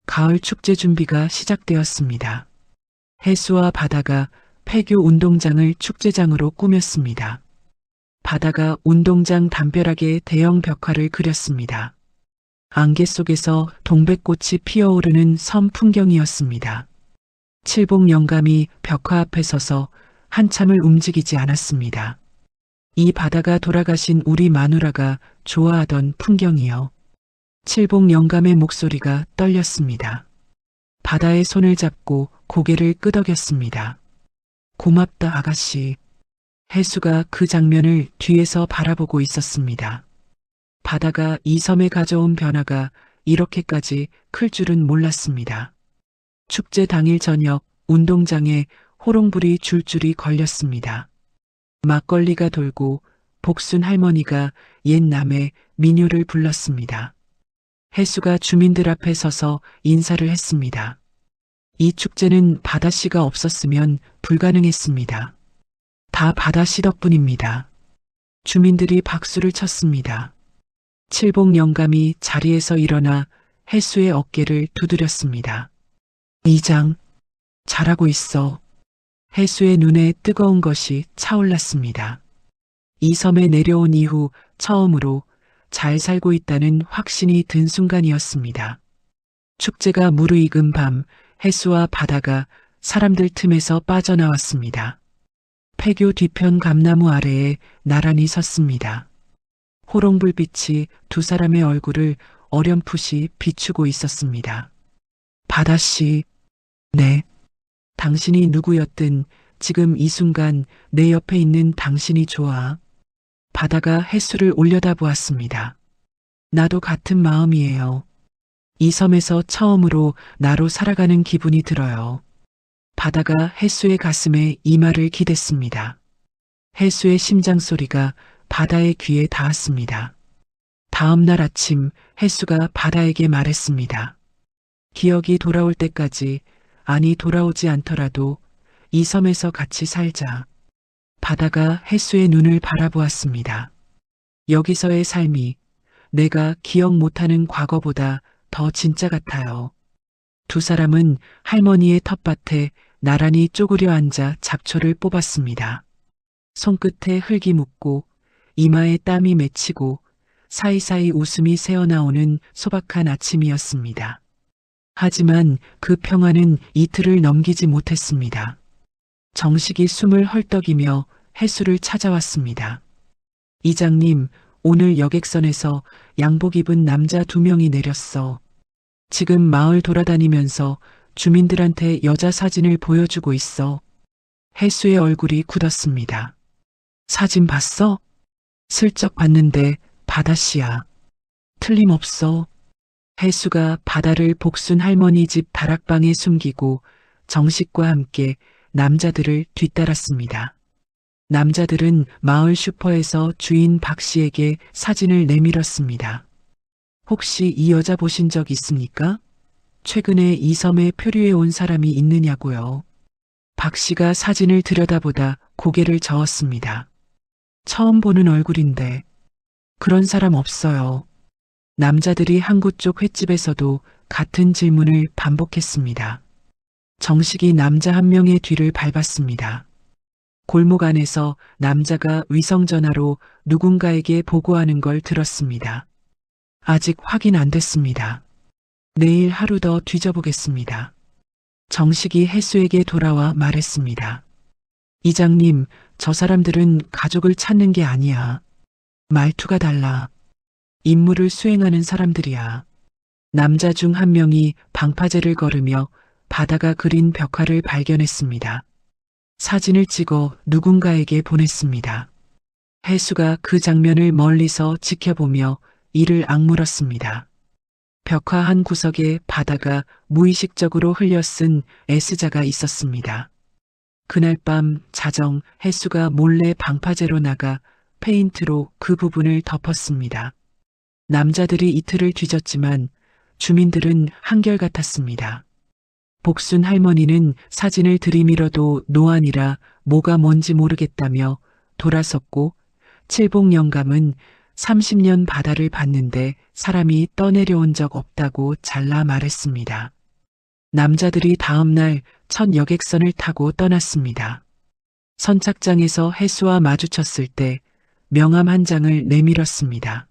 가을 축제 준비가 시작되었습니다. 혜수와 바다가 폐교 운동장을 축제장으로 꾸몄습니다. 바다가 운동장 담벼락에 대형 벽화를 그렸습니다. 안개 속에서 동백꽃이 피어오르는 섬 풍경이었습니다. 칠복 영감이 벽화 앞에 서서 한참을 움직이지 않았습니다. 이 바다가 돌아가신 우리 마누라가 좋아하던 풍경이요. 칠복 영감의 목소리가 떨렸습니다. 바다의 손을 잡고 고개를 끄덕였습니다. 고맙다 아가씨. 혜수가 그 장면을 뒤에서 바라보고 있었습니다. 바다가 이 섬에 가져온 변화가 이렇게까지 클 줄은 몰랐습니다. 축제 당일 저녁 운동장에 호롱불이 줄줄이 걸렸습니다. 막걸리가 돌고 복순 할머니가 옛 남의 민요를 불렀습니다. 혜수가 주민들 앞에 서서 인사를 했습니다. 이 축제는 바다씨가 없었으면 불가능했습니다. 다 바다씨 덕분입니다. 주민들이 박수를 쳤습니다. 칠복 영감이 자리에서 일어나 혜수의 어깨를 두드렸습니다. 이장, 잘하고 있어. 혜수의 눈에 뜨거운 것이 차올랐습니다. 이 섬에 내려온 이후 처음으로 잘 살고 있다는 확신이 든 순간이었습니다. 축제가 무르익은 밤 혜수와 바다가 사람들 틈에서 빠져나왔습니다. 폐교 뒤편 감나무 아래에 나란히 섰습니다. 호롱불빛이 두 사람의 얼굴을 어렴풋이 비추고 있었습니다. 바다씨, 네. 당신이 누구였든 지금 이 순간 내 옆에 있는 당신이 좋아. 바다가 혜수를 올려다보았습니다. 나도 같은 마음이에요. 이 섬에서 처음으로 나로 살아가는 기분이 들어요. 바다가 혜수의 가슴에 이마를 기댔습니다. 혜수의 심장 소리가 바다의 귀에 닿았습니다. 다음 날 아침 혜수가 바다에게 말했습니다. 기억이 돌아올 때까지, 아니 돌아오지 않더라도 이 섬에서 같이 살자. 바다가 혜수의 눈을 바라보았습니다. 여기서의 삶이 내가 기억 못하는 과거보다 더 진짜 같아요. 두 사람은 할머니의 텃밭에 나란히 쪼그려 앉아 잡초를 뽑았습니다. 손끝에 흙이 묻고 이마에 땀이 맺히고 사이사이 웃음이 새어나오는 소박한 아침이었습니다. 하지만 그 평화는 이틀을 넘기지 못했습니다. 정식이 숨을 헐떡이며 혜수를 찾아왔습니다. 이장님, 오늘 여객선에서 양복 입은 남자 2명이 내렸어. 지금 마을 돌아다니면서 주민들한테 여자 사진을 보여주고 있어. 혜수의 얼굴이 굳었습니다. 사진 봤어? 슬쩍 봤는데 바다씨야. 틀림없어. 혜수가 바다를 복순 할머니 집 다락방에 숨기고 정식과 함께 남자들을 뒤따랐습니다. 남자들은 마을 슈퍼에서 주인 박 씨에게 사진을 내밀었습니다. 혹시 이 여자 보신 적 있습니까? 최근에 이 섬에 표류해 온 사람이 있느냐고요. 박 씨가 사진을 들여다보다 고개를 저었습니다. 처음 보는 얼굴인데 그런 사람 없어요. 남자들이 항구 쪽 횟집에서도 같은 질문을 반복했습니다. 정식이 남자 한 명의 뒤를 밟았습니다. 골목 안에서 남자가 위성전화로 누군가에게 보고하는 걸 들었습니다. 아직 확인 안 됐습니다. 내일 하루 더 뒤져보겠습니다. 정식이 혜수에게 돌아와 말했습니다. 이장님, 저 사람들은 가족을 찾는 게 아니야. 말투가 달라. 임무를 수행하는 사람들이야. 남자 중 한 명이 방파제를 걸으며 바다가 그린 벽화를 발견했습니다. 사진을 찍어 누군가에게 보냈습니다. 혜수가 그 장면을 멀리서 지켜보며 이를 악물었습니다. 벽화 한 구석에 바다가 무의식적으로 흘려 쓴 S자가 있었습니다. 그날 밤 자정 혜수가 몰래 방파제로 나가 페인트로 그 부분을 덮었습니다. 남자들이 이틀을 뒤졌지만 주민들은 한결같았습니다. 복순 할머니는 사진을 들이밀어도 노안이라 뭐가 뭔지 모르겠다며 돌아섰고, 칠복 영감은 30년 바다를 봤는데 사람이 떠내려온 적 없다고 잘라 말했습니다. 남자들이 다음 날 첫 여객선을 타고 떠났습니다. 선착장에서 혜수와 마주쳤을 때 명함 한 장을 내밀었습니다.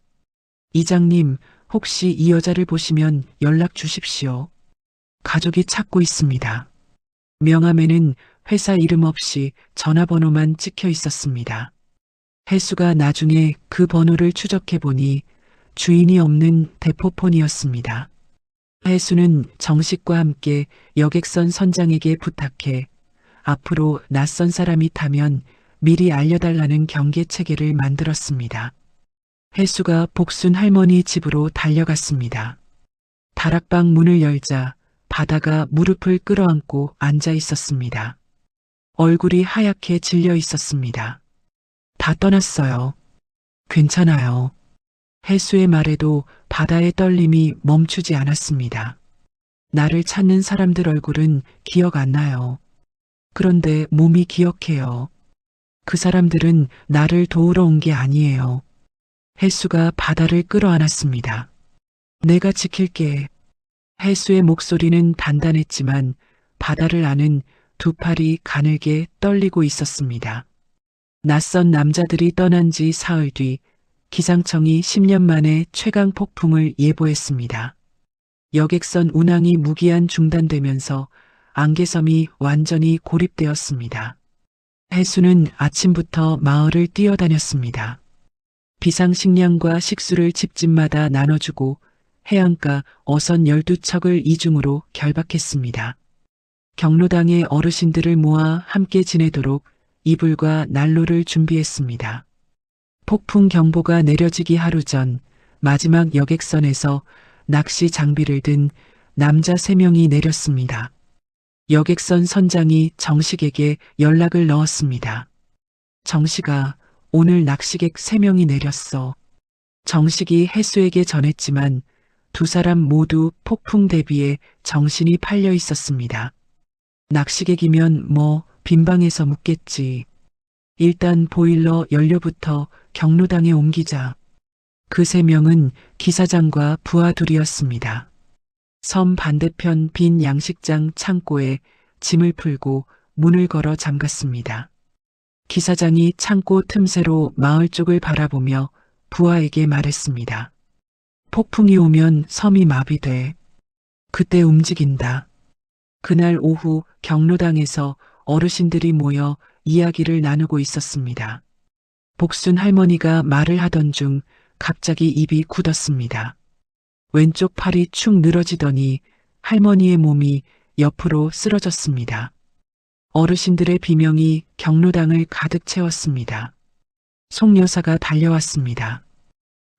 이장님, 혹시 이 여자를 보시면 연락 주십시오. 가족이 찾고 있습니다. 명함에는 회사 이름 없이 전화번호만 찍혀 있었습니다. 혜수가 나중에 그 번호를 추적해 보니 주인이 없는 대포폰이었습니다. 혜수는 정식과 함께 여객선 선장에게 부탁해 앞으로 낯선 사람이 타면 미리 알려달라는 경계 체계를 만들었습니다. 혜수가 복순 할머니 집으로 달려갔습니다. 다락방 문을 열자 바다가 무릎을 끌어안고 앉아 있었습니다. 얼굴이 하얗게 질려 있었습니다. 다 떠났어요. 괜찮아요. 혜수의 말에도 바다의 떨림이 멈추지 않았습니다. 나를 찾는 사람들 얼굴은 기억 안 나요. 그런데 몸이 기억해요. 그 사람들은 나를 도우러 온 게 아니에요. 혜수가 바다를 끌어안았습니다. 내가 지킬게. 혜수의 목소리는 단단했지만 바다를 아는 두 팔이 가늘게 떨리고 있었습니다. 낯선 남자들이 떠난 지 사흘 뒤 기상청이 10년 만에 최강 폭풍을 예보했습니다. 여객선 운항이 무기한 중단되면서 안개섬이 완전히 고립되었습니다. 혜수는 아침부터 마을을 뛰어다녔습니다. 비상식량과 식수를 집집마다 나눠주고 해안가 어선 12척을 이중으로 결박했습니다. 경로당의 어르신들을 모아 함께 지내도록 이불과 난로를 준비했습니다. 폭풍 경보가 내려지기 하루 전 마지막 여객선에서 낚시 장비를 든 남자 3명이 내렸습니다. 여객선 선장이 정식에게 연락을 넣었습니다. 정식아, 오늘 낚시객 3명이 내렸어. 정식이 혜수에게 전했지만 두 사람 모두 폭풍 대비에 정신이 팔려 있었습니다. 낚시객이면 뭐 빈방에서 묵겠지. 일단 보일러 연료부터 경로당에 옮기자. 그 3명은 기사장과 부하 둘이었습니다. 섬 반대편 빈 양식장 창고에 짐을 풀고 문을 걸어 잠갔습니다. 기사장이 창고 틈새로 마을 쪽을 바라보며 부하에게 말했습니다. 폭풍이 오면 섬이 마비돼. 그때 움직인다. 그날 오후 경로당에서 어르신들이 모여 이야기를 나누고 있었습니다. 복순 할머니가 말을 하던 중 갑자기 입이 굳었습니다. 왼쪽 팔이 축 늘어지더니 할머니의 몸이 옆으로 쓰러졌습니다. 어르신들의 비명이 경로당을 가득 채웠습니다. 송여사가 달려왔습니다.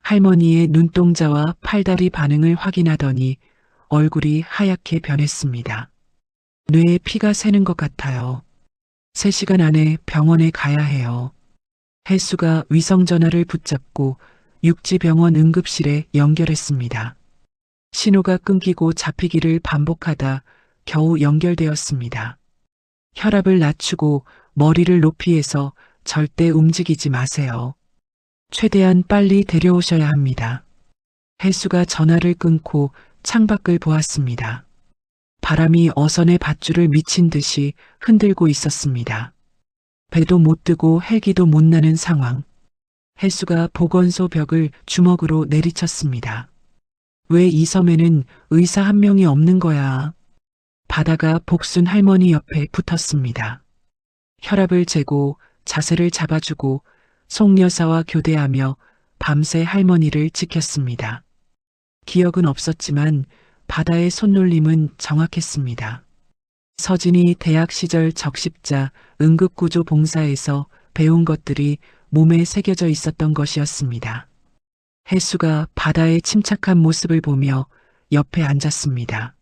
할머니의 눈동자와 팔다리 반응을 확인하더니 얼굴이 하얗게 변했습니다. 뇌에 피가 새는 것 같아요. 3시간 안에 병원에 가야 해요. 혜수가 위성전화를 붙잡고 육지병원 응급실에 연결했습니다. 신호가 끊기고 잡히기를 반복하다 겨우 연결되었습니다. 혈압을 낮추고 머리를 높이 해서 절대 움직이지 마세요. 최대한 빨리 데려오셔야 합니다. 혜수가 전화를 끊고 창밖을 보았습니다. 바람이 어선의 밧줄을 미친 듯이 흔들고 있었습니다. 배도 못 뜨고 헬기도 못 나는 상황. 혜수가 보건소 벽을 주먹으로 내리쳤습니다. 왜 이 섬에는 의사 한 명이 없는 거야? 바다가 복순 할머니 옆에 붙었습니다. 혈압을 재고 자세를 잡아주고 송여사와 교대하며 밤새 할머니를 지켰습니다. 기억은 없었지만 바다의 손놀림은 정확했습니다. 서진이 대학 시절 적십자 응급구조 봉사에서 배운 것들이 몸에 새겨져 있었던 것이었습니다. 혜수가 바다의 침착한 모습을 보며 옆에 앉았습니다.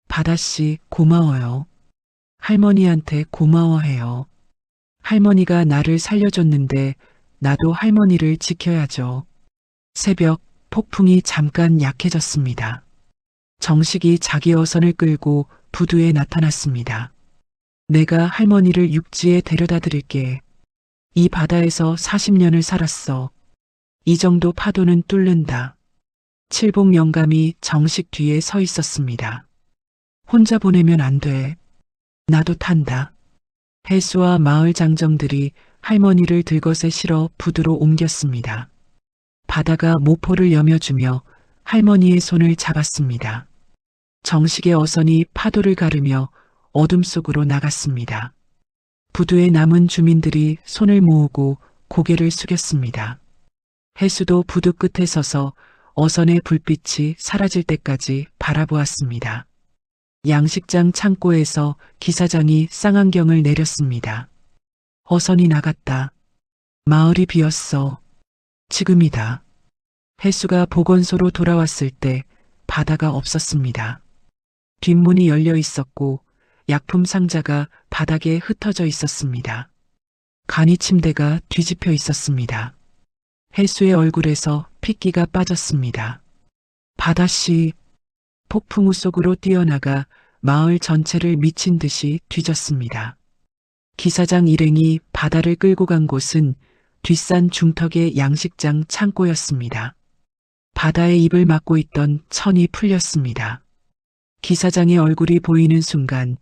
바다씨 고마워요. 할머니한테 고마워해요. 할머니가 나를 살려줬는데 나도 할머니를 지켜야죠. 새벽 폭풍이 잠깐 약해졌습니다. 정식이 자기 어선을 끌고 부두에 나타났습니다. 내가 할머니를 육지에 데려다 드릴게. 이 바다에서 40년을 살았어. 이 정도 파도는 뚫는다. 칠복 영감이 정식 뒤에 서 있었습니다. 혼자 보내면 안 돼. 나도 탄다. 혜수와 마을 장정들이 할머니를 들것에 실어 부두로 옮겼습니다. 바다가 모포를 여며주며 할머니의 손을 잡았습니다. 정식의 어선이 파도를 가르며 어둠 속으로 나갔습니다. 부두에 남은 주민들이 손을 모으고 고개를 숙였습니다. 혜수도 부두 끝에 서서 어선의 불빛이 사라질 때까지 바라보았습니다. 양식장 창고에서 기사장이 쌍안경을 내렸습니다. 어선이 나갔다. 마을이 비었어. 지금이다. 혜수가 보건소로 돌아왔을 때 바다가 없었습니다. 뒷문이 열려 있었고 약품 상자가 바닥에 흩어져 있었습니다. 간이 침대가 뒤집혀 있었습니다. 혜수의 얼굴에서 핏기가 빠졌습니다. 바다씨, 폭풍우 속으로 뛰어나가 마을 전체를 미친 듯이 뒤졌습니다. 기사장 일행이 바다를 끌고 간 곳은 뒷산 중턱의 양식장 창고였습니다. 바다의 입을 막고 있던 천이 풀렸습니다. 기사장의 얼굴이 보이는 순간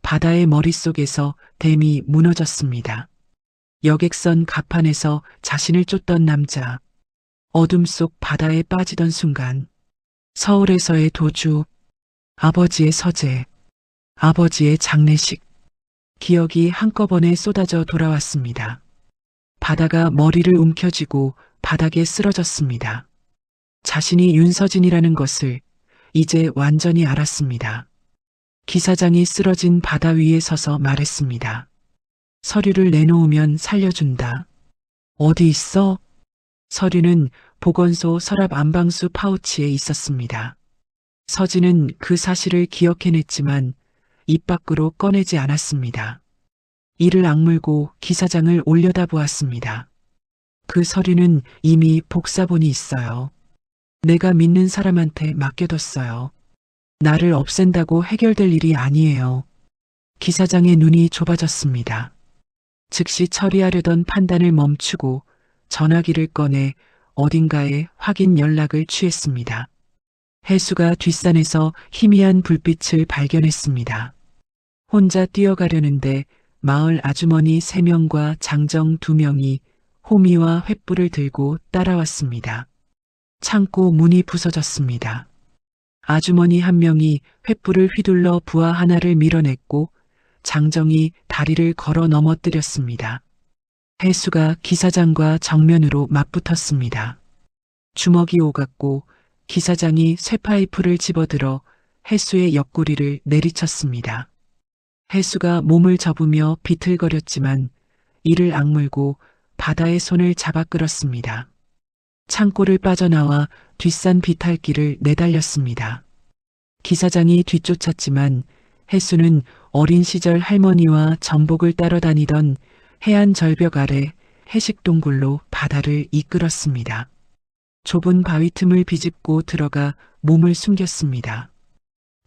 바다의 머릿속에서 댐이 무너졌습니다. 여객선 갑판에서 자신을 쫓던 남자, 어둠 속 바다에 빠지던 순간 서울에서의 도주, 아버지의 서재, 아버지의 장례식, 기억이 한꺼번에 쏟아져 돌아왔습니다. 바다가 머리를 움켜쥐고 바닥에 쓰러졌습니다. 자신이 윤서진이라는 것을 이제 완전히 알았습니다. 기사장이 쓰러진 바다 위에 서서 말했습니다. 서류를 내놓으면 살려준다. 어디 있어? 서류는 보건소 서랍 안방수 파우치에 있었습니다. 서진은 그 사실을 기억해냈지만 입 밖으로 꺼내지 않았습니다. 이를 악물고 기사장을 올려다보았습니다. 그 서류는 이미 복사본이 있어요. 내가 믿는 사람한테 맡겨뒀어요. 나를 없앤다고 해결될 일이 아니에요. 기사장의 눈이 좁아졌습니다. 즉시 처리하려던 판단을 멈추고 전화기를 꺼내 어딘가에 확인 연락을 취했습니다. 혜수가 뒷산에서 희미한 불빛을 발견했습니다. 혼자 뛰어가려는데 마을 아주머니 3명과 장정 2명이 호미와 횃불을 들고 따라왔습니다. 창고 문이 부서졌습니다. 아주머니 1명이 횃불을 휘둘러 부하 하나를 밀어냈고 장정이 다리를 걸어 넘어뜨렸습니다. 혜수가 기사장과 정면으로 맞붙었습니다. 주먹이 오갔고 기사장이 쇠파이프를 집어들어 혜수의 옆구리를 내리쳤습니다. 혜수가 몸을 접으며 비틀거렸지만 이를 악물고 바다의 손을 잡아 끌었습니다. 창고를 빠져나와 뒷산 비탈길을 내달렸습니다. 기사장이 뒤쫓았지만 혜수는 어린 시절 할머니와 전복을 따러 다니던 해안 절벽 아래 해식동굴로 바다를 이끌었습니다. 좁은 바위 틈을 비집고 들어가 몸을 숨겼습니다.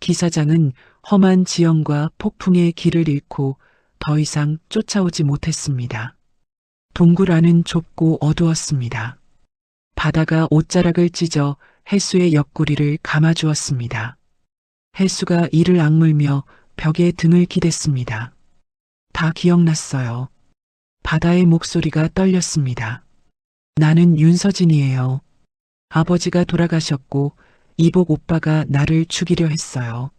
기사장은 험한 지형과 폭풍의 길을 잃고 더 이상 쫓아오지 못했습니다. 동굴 안은 좁고 어두웠습니다. 바다가 옷자락을 찢어 혜수의 옆구리를 감아주었습니다. 혜수가 이를 악물며 벽에 등을 기댔습니다. 다 기억났어요. 바다의 목소리가 떨렸습니다. 나는 윤서진이에요. 아버지가 돌아가셨고 이복 오빠가 나를 죽이려 했어요.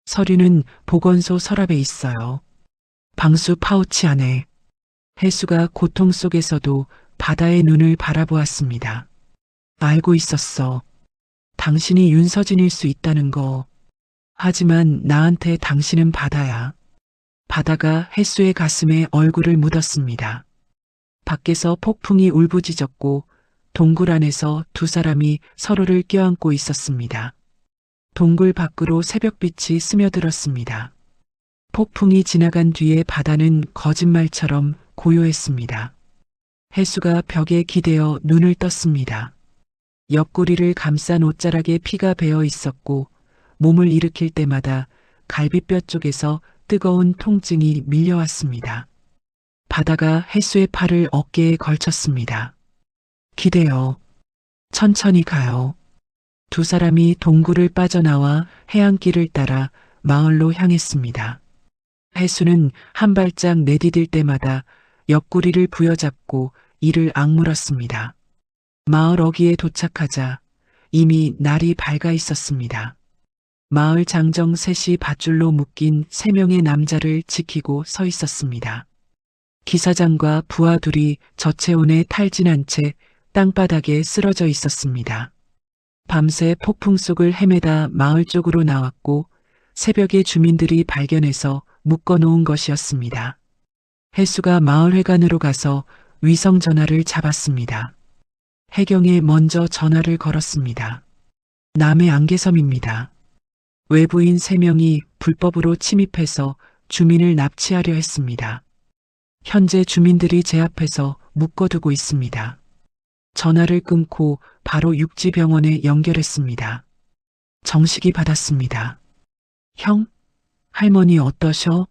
서류는 보건소 서랍에 있어요. 방수 파우치 안에. 혜수가 고통 속에서도 바다의 눈을 바라보았습니다. 알고 있었어. 당신이 윤서진일 수 있다는 거. 하지만 나한테 당신은 바다야. 바다가 혜수의 가슴에 얼굴을 묻었습니다. 밖에서 폭풍이 울부짖었고 동굴 안에서 두 사람이 서로를 껴안고 있었습니다. 동굴 밖으로 새벽빛이 스며들었습니다. 폭풍이 지나간 뒤에 바다는 거짓말처럼 고요했습니다. 혜수가 벽에 기대어 눈을 떴습니다. 옆구리를 감싼 옷자락에 피가 배어 있었고 몸을 일으킬 때마다 갈비뼈 쪽에서 뜨거운 통증이 밀려왔습니다. 바다가 혜수의 팔을 어깨에 걸쳤습니다. 기대어. 천천히 가요. 두 사람이 동굴을 빠져나와 해안길을 따라 마을로 향했습니다. 혜수는 한 발짝 내디딜 때마다 옆구리를 부여잡고 이를 악물었습니다. 마을 어귀에 도착하자 이미 날이 밝아 있었습니다. 마을 장정 셋이 밧줄로 묶인 3명의 남자를 지키고 서 있었습니다. 기사장과 부하 둘이 저체온에 탈진한 채 땅바닥에 쓰러져 있었습니다. 밤새 폭풍 속을 헤매다 마을 쪽으로 나왔고 새벽에 주민들이 발견해서 묶어놓은 것이었습니다. 혜수가 마을회관으로 가서 위성 전화를 잡았습니다. 해경에 먼저 전화를 걸었습니다. 남해 안개섬입니다. 외부인 3명이 불법으로 침입해서 주민을 납치하려 했습니다. 현재 주민들이 제 앞에서 묶어두고 있습니다. 전화를 끊고 바로 육지병원에 연결했습니다. 정식이 받았습니다. 형? 할머니 어떠셔?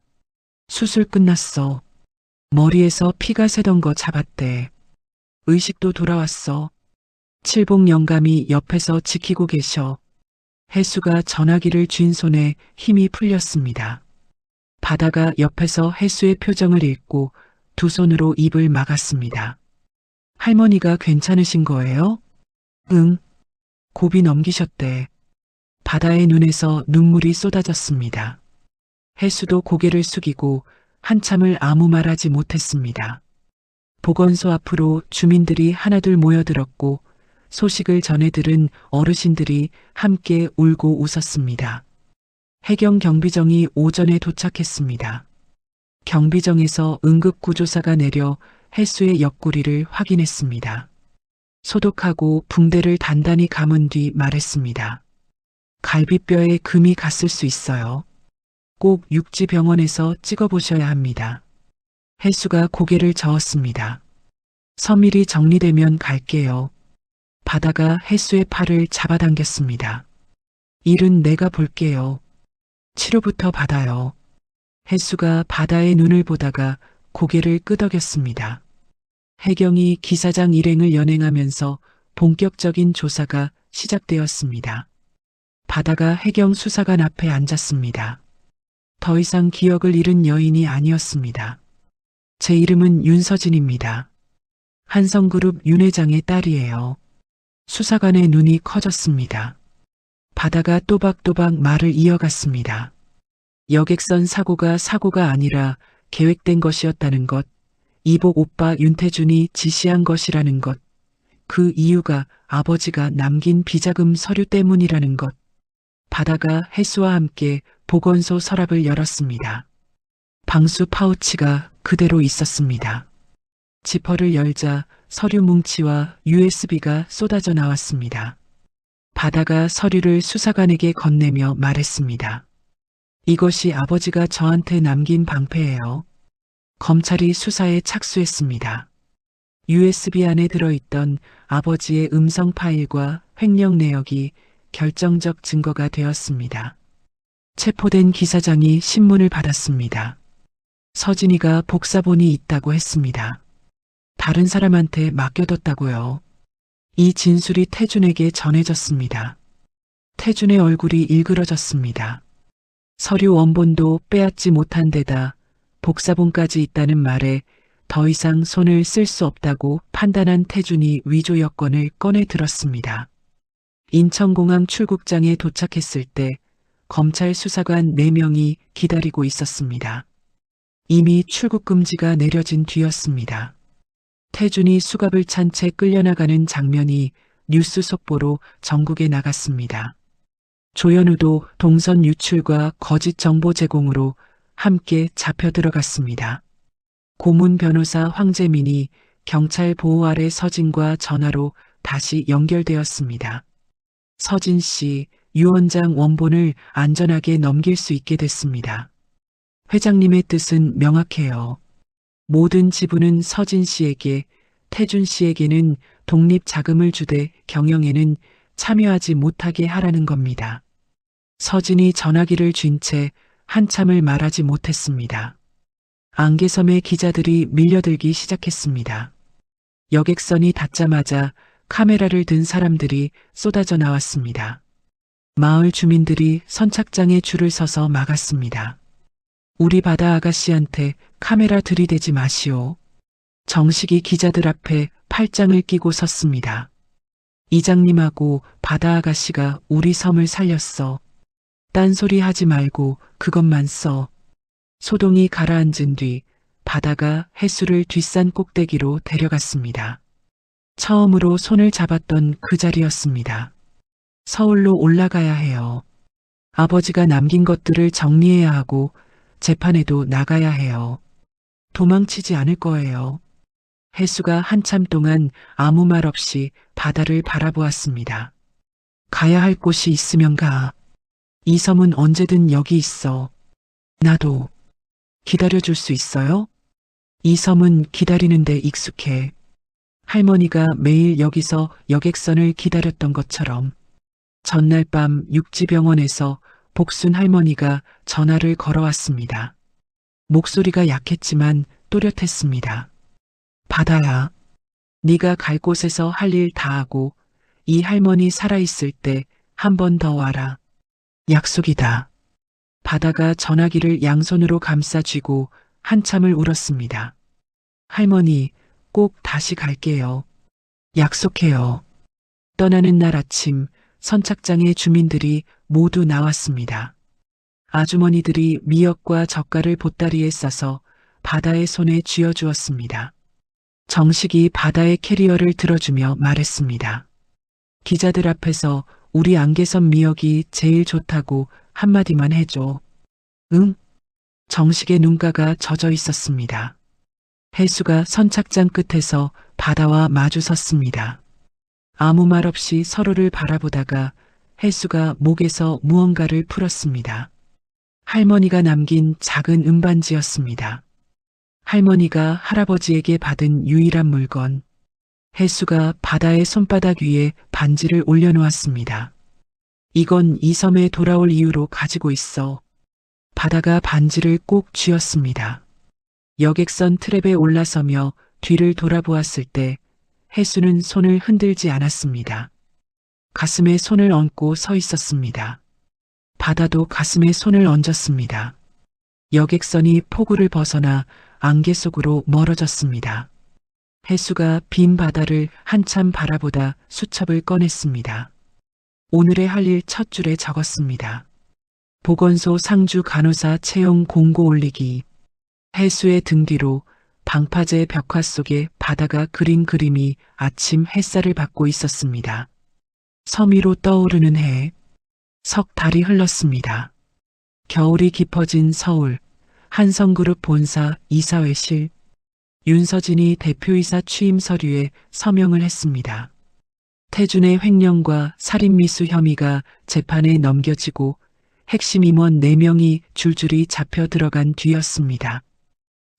수술 끝났어. 머리에서 피가 새던 거 잡았대. 의식도 돌아왔어. 칠봉 영감이 옆에서 지키고 계셔. 혜수가 전화기를 쥔 손에 힘이 풀렸습니다. 바다가 옆에서 혜수의 표정을 읽고 두 손으로 입을 막았습니다. 할머니가 괜찮으신 거예요? 응. 고비 넘기셨대. 바다의 눈에서 눈물이 쏟아졌습니다. 혜수도 고개를 숙이고 한참을 아무 말하지 못했습니다. 보건소 앞으로 주민들이 하나둘 모여들었고 소식을 전해 들은 어르신들이 함께 울고 웃었습니다. 해경 경비정이 오전에 도착했습니다. 경비정에서 응급구조사가 내려 혜수의 옆구리를 확인했습니다. 소독하고 붕대를 단단히 감은 뒤 말했습니다. 갈비뼈에 금이 갔을 수 있어요. 꼭 육지병원에서 찍어보셔야 합니다. 혜수가 고개를 저었습니다. 서밀이 정리되면 갈게요. 바다가 혜수의 팔을 잡아당겼습니다. 일은 내가 볼게요. 치료부터 받아요. 혜수가 바다의 눈을 보다가 고개를 끄덕였습니다. 해경이 기사장 일행을 연행하면서 본격적인 조사가 시작되었습니다. 바다가 해경 수사관 앞에 앉았습니다. 더 이상 기억을 잃은 여인이 아니었습니다. 제 이름은 윤서진입니다. 한성그룹 윤 회장의 딸이에요. 수사관의 눈이 커졌습니다. 바다가 또박또박 말을 이어갔습니다. 여객선 사고가 아니라 계획된 것이었다는 것, 이복 오빠 윤태준이 지시한 것이라는 것, 그 이유가 아버지가 남긴 비자금 서류 때문이라는 것. 바다가 혜수와 함께 보건소 서랍을 열었습니다. 방수 파우치가 그대로 있었습니다. 지퍼를 열자 서류 뭉치와 USB가 쏟아져 나왔습니다. 바다가 서류를 수사관에게 건네며 말했습니다. 이것이 아버지가 저한테 남긴 방패예요. 검찰이 수사에 착수했습니다. USB 안에 들어있던 아버지의 음성 파일과 횡령 내역이 결정적 증거가 되었습니다. 체포된 기사장이 신문을 받았습니다. 서진이가 복사본이 있다고 했습니다. 다른 사람한테 맡겨뒀다고요. 이 진술이 태준에게 전해졌습니다. 태준의 얼굴이 일그러졌습니다. 서류 원본도 빼앗지 못한 데다 복사본까지 있다는 말에 더 이상 손을 쓸 수 없다고 판단한 태준이 위조 여권을 꺼내 들었습니다. 인천공항 출국장에 도착했을 때 검찰 수사관 4명이 기다리고 있었습니다. 이미 출국 금지가 내려진 뒤였습니다. 태준이 수갑을 찬 채 끌려나가는 장면이 뉴스 속보로 전국에 나갔습니다. 조현우도 동선 유출과 거짓 정보 제공으로 함께 잡혀 들어갔습니다. 고문 변호사 황재민이 경찰 보호 아래 서진과 전화로 다시 연결되었습니다. 서진 씨, 유 원장 원본을 안전하게 넘길 수 있게 됐습니다. 회장님의 뜻은 명확해요. 모든 지분은 서진 씨에게, 태준 씨에게는 독립 자금을 주되 경영에는 참여하지 못하게 하라는 겁니다. 서진이 전화기를 쥔 채 한참을 말하지 못했습니다. 안개섬에 기자들이 밀려들기 시작했습니다. 여객선이 닿자마자 카메라를 든 사람들이 쏟아져 나왔습니다. 마을 주민들이 선착장에 줄을 서서 막았습니다. 우리 바다 아가씨한테 카메라 들이대지 마시오. 정식이 기자들 앞에 팔짱을 끼고 섰습니다. 이장님하고 바다 아가씨가 우리 섬을 살렸어. 딴소리 하지 말고 그것만 써. 소동이 가라앉은 뒤 바다가 해수를 뒷산 꼭대기로 데려갔습니다. 처음으로 손을 잡았던 그 자리였습니다. 서울로 올라가야 해요. 아버지가 남긴 것들을 정리해야 하고 재판에도 나가야 해요. 도망치지 않을 거예요. 해수가 한참 동안 아무 말 없이 바다를 바라보았습니다. 가야 할 곳이 있으면 가. 이 섬은 언제든 여기 있어. 나도. 기다려줄 수 있어요? 이 섬은 기다리는데 익숙해. 할머니가 매일 여기서 여객선을 기다렸던 것처럼. 전날 밤 육지병원에서 복순 할머니가 전화를 걸어왔습니다. 목소리가 약했지만 또렷했습니다. 바다야, 네가 갈 곳에서 할 일 다 하고 이 할머니 살아있을 때 한 번 더 와라. 약속이다. 바다가 전화기를 양손으로 감싸 쥐고 한참을 울었습니다. 할머니, 꼭 다시 갈게요. 약속해요. 떠나는 날 아침 선착장의 주민들이 모두 나왔습니다. 아주머니들이 미역과 젓갈을 보따리에 싸서 바다의 손에 쥐어주었습니다. 정식이 바다의 캐리어를 들어주며 말했습니다. 기자들 앞에서 우리 안개섬 미역이 제일 좋다고 한마디만 해줘. 응? 정식의 눈가가 젖어 있었습니다. 해수가 선착장 끝에서 바다와 마주 섰습니다. 아무 말 없이 서로를 바라보다가 해수가 목에서 무언가를 풀었습니다. 할머니가 남긴 작은 은반지였습니다. 할머니가 할아버지에게 받은 유일한 물건. 해수가 바다의 손바닥 위에 반지를 올려놓았습니다. 이건 이 섬에 돌아올 이유로 가지고 있어. 바다가 반지를 꼭 쥐었습니다. 여객선 트랩에 올라서며 뒤를 돌아보았을 때 해수는 손을 흔들지 않았습니다. 가슴에 손을 얹고 서 있었습니다. 바다도 가슴에 손을 얹었습니다. 여객선이 포구를 벗어나 안개 속으로 멀어졌습니다. 해수가 빈 바다를 한참 바라보다 수첩을 꺼냈습니다. 오늘의 할 일 첫 줄에 적었습니다. 보건소 상주 간호사 채용 공고 올리기. 해수의 등 뒤로 방파제 벽화 속에 바다가 그린 그림이 아침 햇살을 받고 있었습니다. 섬 위로 떠오르는 해. 석 달이 흘렀습니다. 겨울이 깊어진 서울. 한성그룹 본사 이사회실. 윤서진이 대표이사 취임 서류에 서명을 했습니다. 태준의 횡령과 살인미수 혐의가 재판에 넘겨지고 핵심 임원 4명이 줄줄이 잡혀 들어간 뒤였습니다.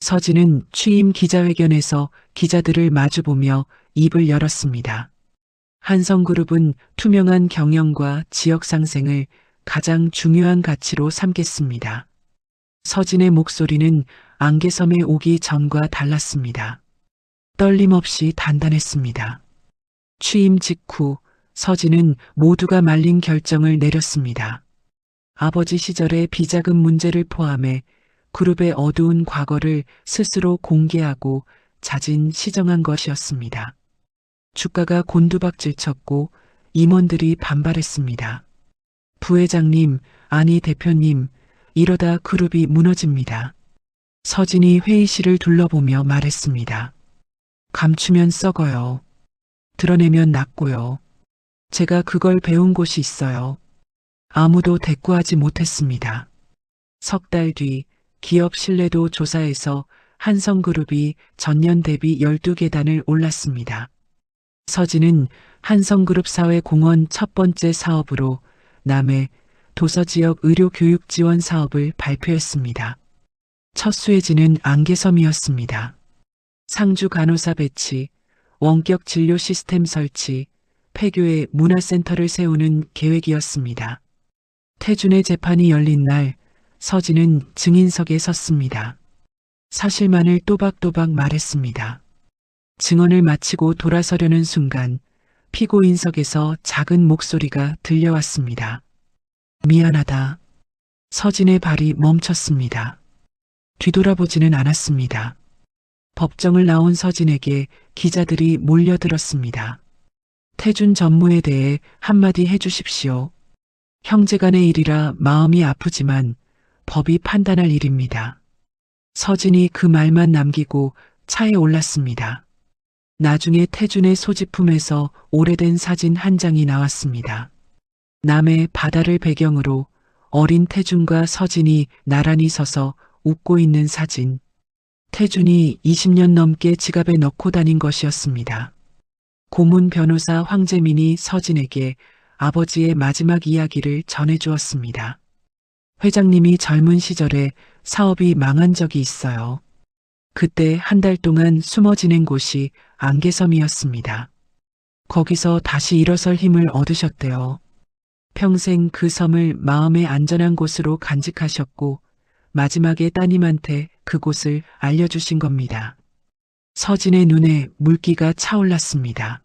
서진은 취임 기자회견에서 기자들을 마주보며 입을 열었습니다. 한성그룹은 투명한 경영과 지역 상생을 가장 중요한 가치로 삼겠습니다. 서진의 목소리는 안개섬에 오기 전과 달랐습니다. 떨림 없이 단단했습니다. 취임 직후 서진은 모두가 말린 결정을 내렸습니다. 아버지 시절의 비자금 문제를 포함해 그룹의 어두운 과거를 스스로 공개하고 자진 시정한 것이었습니다. 주가가 곤두박질 쳤고 임원들이 반발했습니다. 부회장님, 아니 대표님, 이러다 그룹이 무너집니다. 서진이 회의실을 둘러보며 말했습니다. 감추면 썩어요. 드러내면 낫고요. 제가 그걸 배운 곳이 있어요. 아무도 대꾸하지 못했습니다. 석 달 뒤 기업 신뢰도 조사에서 한성그룹이 전년 대비 12계단을 올랐습니다. 서진은 한성그룹 사회공헌 첫 번째 사업으로 남해 도서지역 의료교육 지원 사업을 발표했습니다. 첫 수혜지는 안개섬이었습니다. 상주 간호사 배치, 원격 진료 시스템 설치, 폐교의 문화센터를 세우는 계획이었습니다. 태준의 재판이 열린 날 서진은 증인석에 섰습니다. 사실만을 또박또박 말했습니다. 증언을 마치고 돌아서려는 순간 피고인석에서 작은 목소리가 들려왔습니다. 미안하다. 서진의 발이 멈췄습니다. 뒤돌아보지는 않았습니다. 법정을 나온 서진에게 기자들이 몰려들었습니다. 태준 전무에 대해 한마디 해주십시오. 형제간의 일이라 마음이 아프지만 법이 판단할 일입니다. 서진이 그 말만 남기고 차에 올랐습니다. 나중에 태준의 소지품에서 오래된 사진 한 장이 나왔습니다. 남해 바다를 배경으로 어린 태준과 서진이 나란히 서서 웃고 있는 사진. 태준이 20년 넘게 지갑에 넣고 다닌 것이었습니다. 고문 변호사 황재민이 서진에게 아버지의 마지막 이야기를 전해주었습니다. 회장님이 젊은 시절에 사업이 망한 적이 있어요. 그때 한 달 동안 숨어 지낸 곳이 안개섬이었습니다. 거기서 다시 일어설 힘을 얻으셨대요. 평생 그 섬을 마음의 안전한 곳으로 간직하셨고 마지막에 따님한테 그곳을 알려주신 겁니다. 서진의 눈에 물기가 차올랐습니다.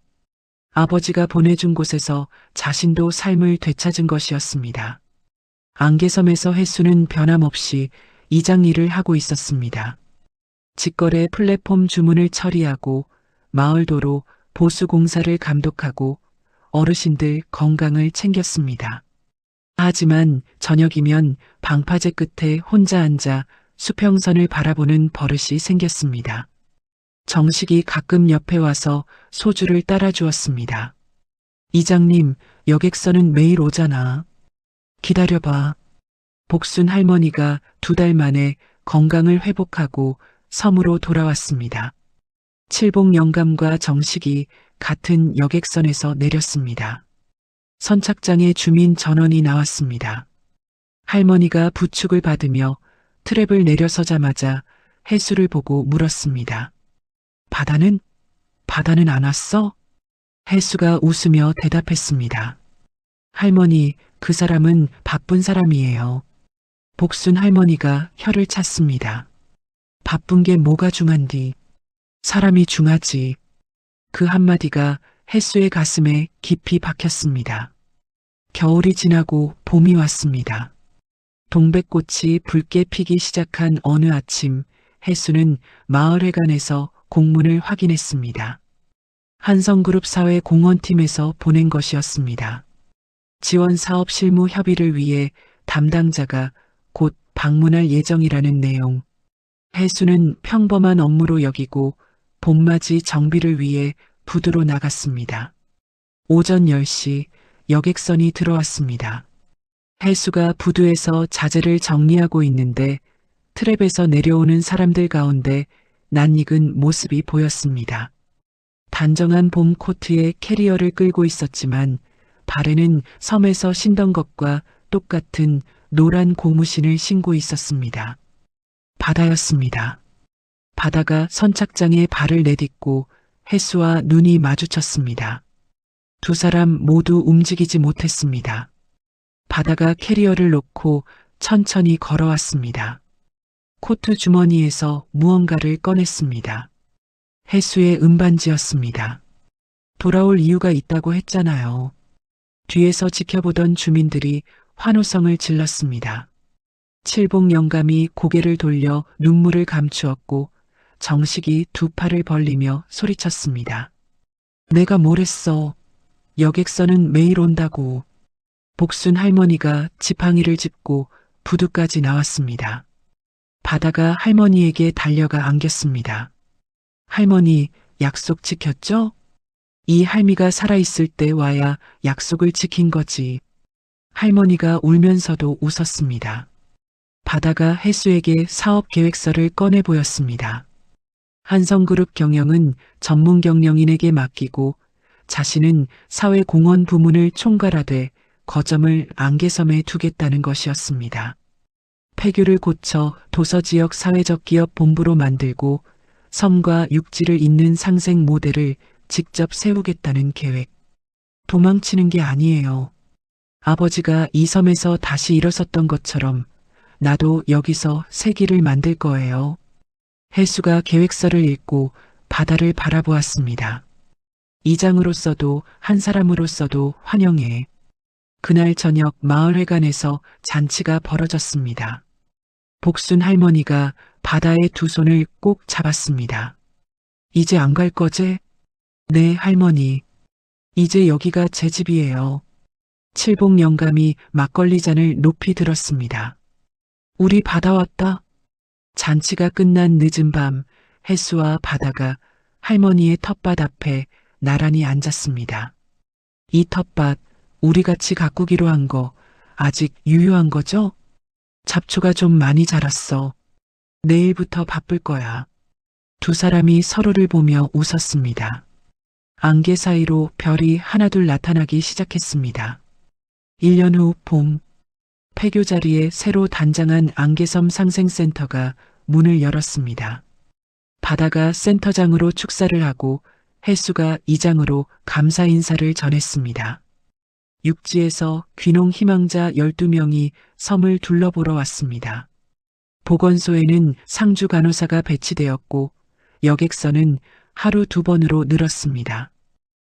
아버지가 보내준 곳에서 자신도 삶을 되찾은 것이었습니다. 안개섬에서 혜수는 변함없이 이장 일을 하고 있었습니다. 직거래 플랫폼 주문을 처리하고 마을도로 보수공사를 감독하고 어르신들 건강을 챙겼습니다. 하지만 저녁이면 방파제 끝에 혼자 앉아 수평선을 바라보는 버릇이 생겼습니다. 정식이 가끔 옆에 와서 소주를 따라주었습니다. 이장님, 여객선은 매일 오잖아. 기다려봐. 복순 할머니가 2달 만에 건강을 회복하고 섬으로 돌아왔습니다. 칠봉 영감과 정식이 같은 여객선에서 내렸습니다. 선착장에 주민 전원이 나왔습니다. 할머니가 부축을 받으며 트랩을 내려서자마자 혜수를 보고 물었습니다. 바다는 안 왔어? 혜수가 웃으며 대답했습니다. 할머니, 그 사람은 바쁜 사람이에요. 복순 할머니가 혀를 찼습니다. 바쁜 게 뭐가 중한디? 사람이 중하지. 그 한마디가 혜수의 가슴에 깊이 박혔습니다. 겨울이 지나고 봄이 왔습니다. 동백꽃이 붉게 피기 시작한 어느 아침, 혜수는 마을회관에서 공문을 확인했습니다. 한성그룹 사회공헌팀에서 보낸 것이었습니다. 지원사업 실무 협의를 위해 담당자가 곧 방문할 예정이라는 내용. 혜수는 평범한 업무로 여기고 봄맞이 정비를 위해 부두로 나갔습니다. 오전 10시 여객선이 들어왔습니다. 혜수가 부두에서 자재를 정리하고 있는데 트랩에서 내려오는 사람들 가운데 낯익은 모습이 보였습니다. 단정한 봄 코트에 캐리어를 끌고 있었지만 발에는 섬에서 신던 것과 똑같은 노란 고무신을 신고 있었습니다. 바다였습니다. 바다가 선착장에 발을 내딛고 혜수와 눈이 마주쳤습니다. 두 사람 모두 움직이지 못했습니다. 바다가 캐리어를 놓고 천천히 걸어왔습니다. 코트 주머니에서 무언가를 꺼냈습니다. 혜수의 은반지였습니다. 돌아올 이유가 있다고 했잖아요. 뒤에서 지켜보던 주민들이 환호성을 질렀습니다. 칠봉 영감이 고개를 돌려 눈물을 감추었고 정식이 두 팔을 벌리며 소리쳤습니다. 내가 뭘 했어. 여객선은 매일 온다고. 복순 할머니가 지팡이를 짚고 부두까지 나왔습니다. 바다가 할머니에게 달려가 안겼습니다. 할머니, 약속 지켰죠? 이 할미가 살아있을 때 와야 약속을 지킨 거지. 할머니가 울면서도 웃었습니다. 바다가 혜수에게 사업 계획서를 꺼내 보였습니다. 한성그룹 경영은 전문 경영인에게 맡기고 자신은 사회공헌 부문을 총괄하되 거점을 안개섬에 두겠다는 것이었습니다. 폐교를 고쳐 도서지역 사회적 기업 본부로 만들고 섬과 육지를 잇는 상생 모델을 직접 세우겠다는 계획. 도망치는 게 아니에요. 아버지가 이 섬에서 다시 일어섰던 것처럼 나도 여기서 새 길을 만들 거예요. 혜수가 계획서를 읽고 바다를 바라보았습니다. 이장으로서도 한 사람으로서도 환영해. 그날 저녁 마을회관에서 잔치가 벌어졌습니다. 복순 할머니가 바다의 두 손을 꼭 잡았습니다. 이제 안 갈 거지? 네, 할머니. 이제 여기가 제 집이에요. 칠복 영감이 막걸리 잔을 높이 들었습니다. 우리 바다 왔다. 잔치가 끝난 늦은 밤, 혜수와 바다가 할머니의 텃밭 앞에 나란히 앉았습니다. 이 텃밭, 우리 같이 가꾸기로 한 거 아직 유효한 거죠? 잡초가 좀 많이 자랐어. 내일부터 바쁠 거야. 두 사람이 서로를 보며 웃었습니다. 안개 사이로 별이 하나둘 나타나기 시작했습니다. 1년 후 봄, 폐교 자리에 새로 단장한 안개섬 상생센터가 문을 열었습니다. 바다가 센터장으로 축사를 하고 혜수가 이장으로 감사 인사를 전했습니다. 육지에서 귀농 희망자 12명이 섬을 둘러보러 왔습니다. 보건소에는 상주 간호사가 배치되었고 여객선은 하루 2번으로 늘었습니다.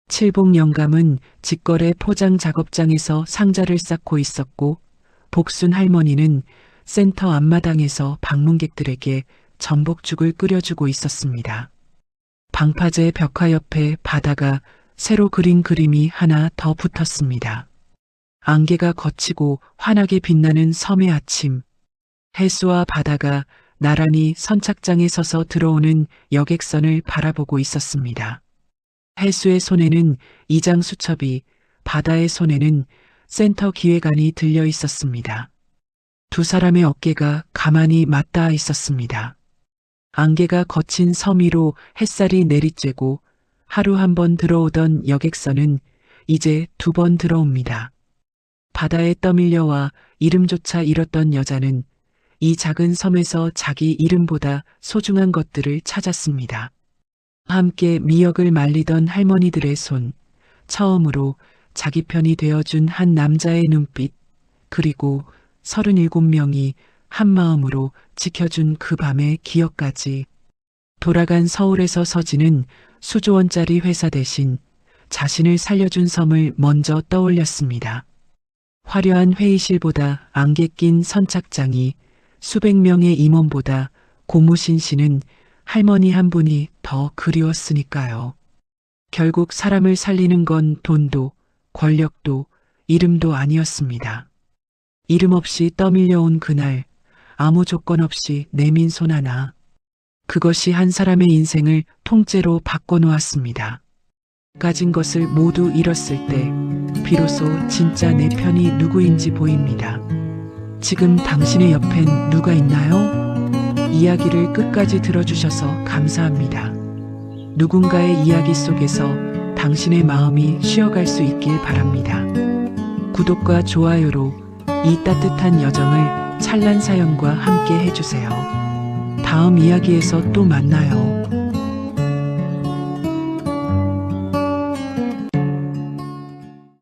칠복 영감은 직거래 포장 작업장에서 상자를 쌓고 있었고 복순 할머니는 센터 앞마당에서 방문객들에게 전복죽을 끓여주고 있었습니다. 방파제 벽화 옆에 바다가 새로 그린 그림이 하나 더 붙었습니다. 안개가 걷히고 환하게 빛나는 섬의 아침. 혜수와 바다가 나란히 선착장에 서서 들어오는 여객선을 바라보고 있었습니다. 혜수의 손에는 이장 수첩이, 바다의 손에는 센터 기획안이 들려 있었습니다. 두 사람의 어깨가 가만히 맞닿아 있었습니다. 안개가 거친 섬 위로 햇살이 내리쬐고 하루 한 번 들어오던 여객선은 이제 2번 들어옵니다. 바다에 떠밀려와 이름조차 잃었던 여자는 이 작은 섬에서 자기 이름보다 소중한 것들을 찾았습니다. 함께 미역을 말리던 할머니들의 손, 처음으로 자기 편이 되어준 한 남자의 눈빛, 그리고 37명이 한마음으로 지켜준 그 밤의 기억까지. 돌아간 서울에서 서진은 수조원짜리 회사 대신 자신을 살려준 섬을 먼저 떠올렸습니다. 화려한 회의실보다 안개 낀 선착장이, 수백 명의 임원보다 고무신 씨는 할머니 한 분이 더 그리웠으니까요. 결국 사람을 살리는 건 돈도 권력도 이름도 아니었습니다. 이름 없이 떠밀려온 그날, 아무 조건 없이 내민 손 하나. 그것이 한 사람의 인생을 통째로 바꿔놓았습니다. 가진 것을 모두 잃었을 때 비로소 진짜 내 편이 누구인지 보입니다. 지금 당신의 옆엔 누가 있나요? 이야기를 끝까지 들어주셔서 감사합니다. 누군가의 이야기 속에서 당신의 마음이 쉬어갈 수 있길 바랍니다. 구독과 좋아요로 이 따뜻한 여정을 찬란 사연과 함께 해주세요. 다음 이야기에서 또 만나요.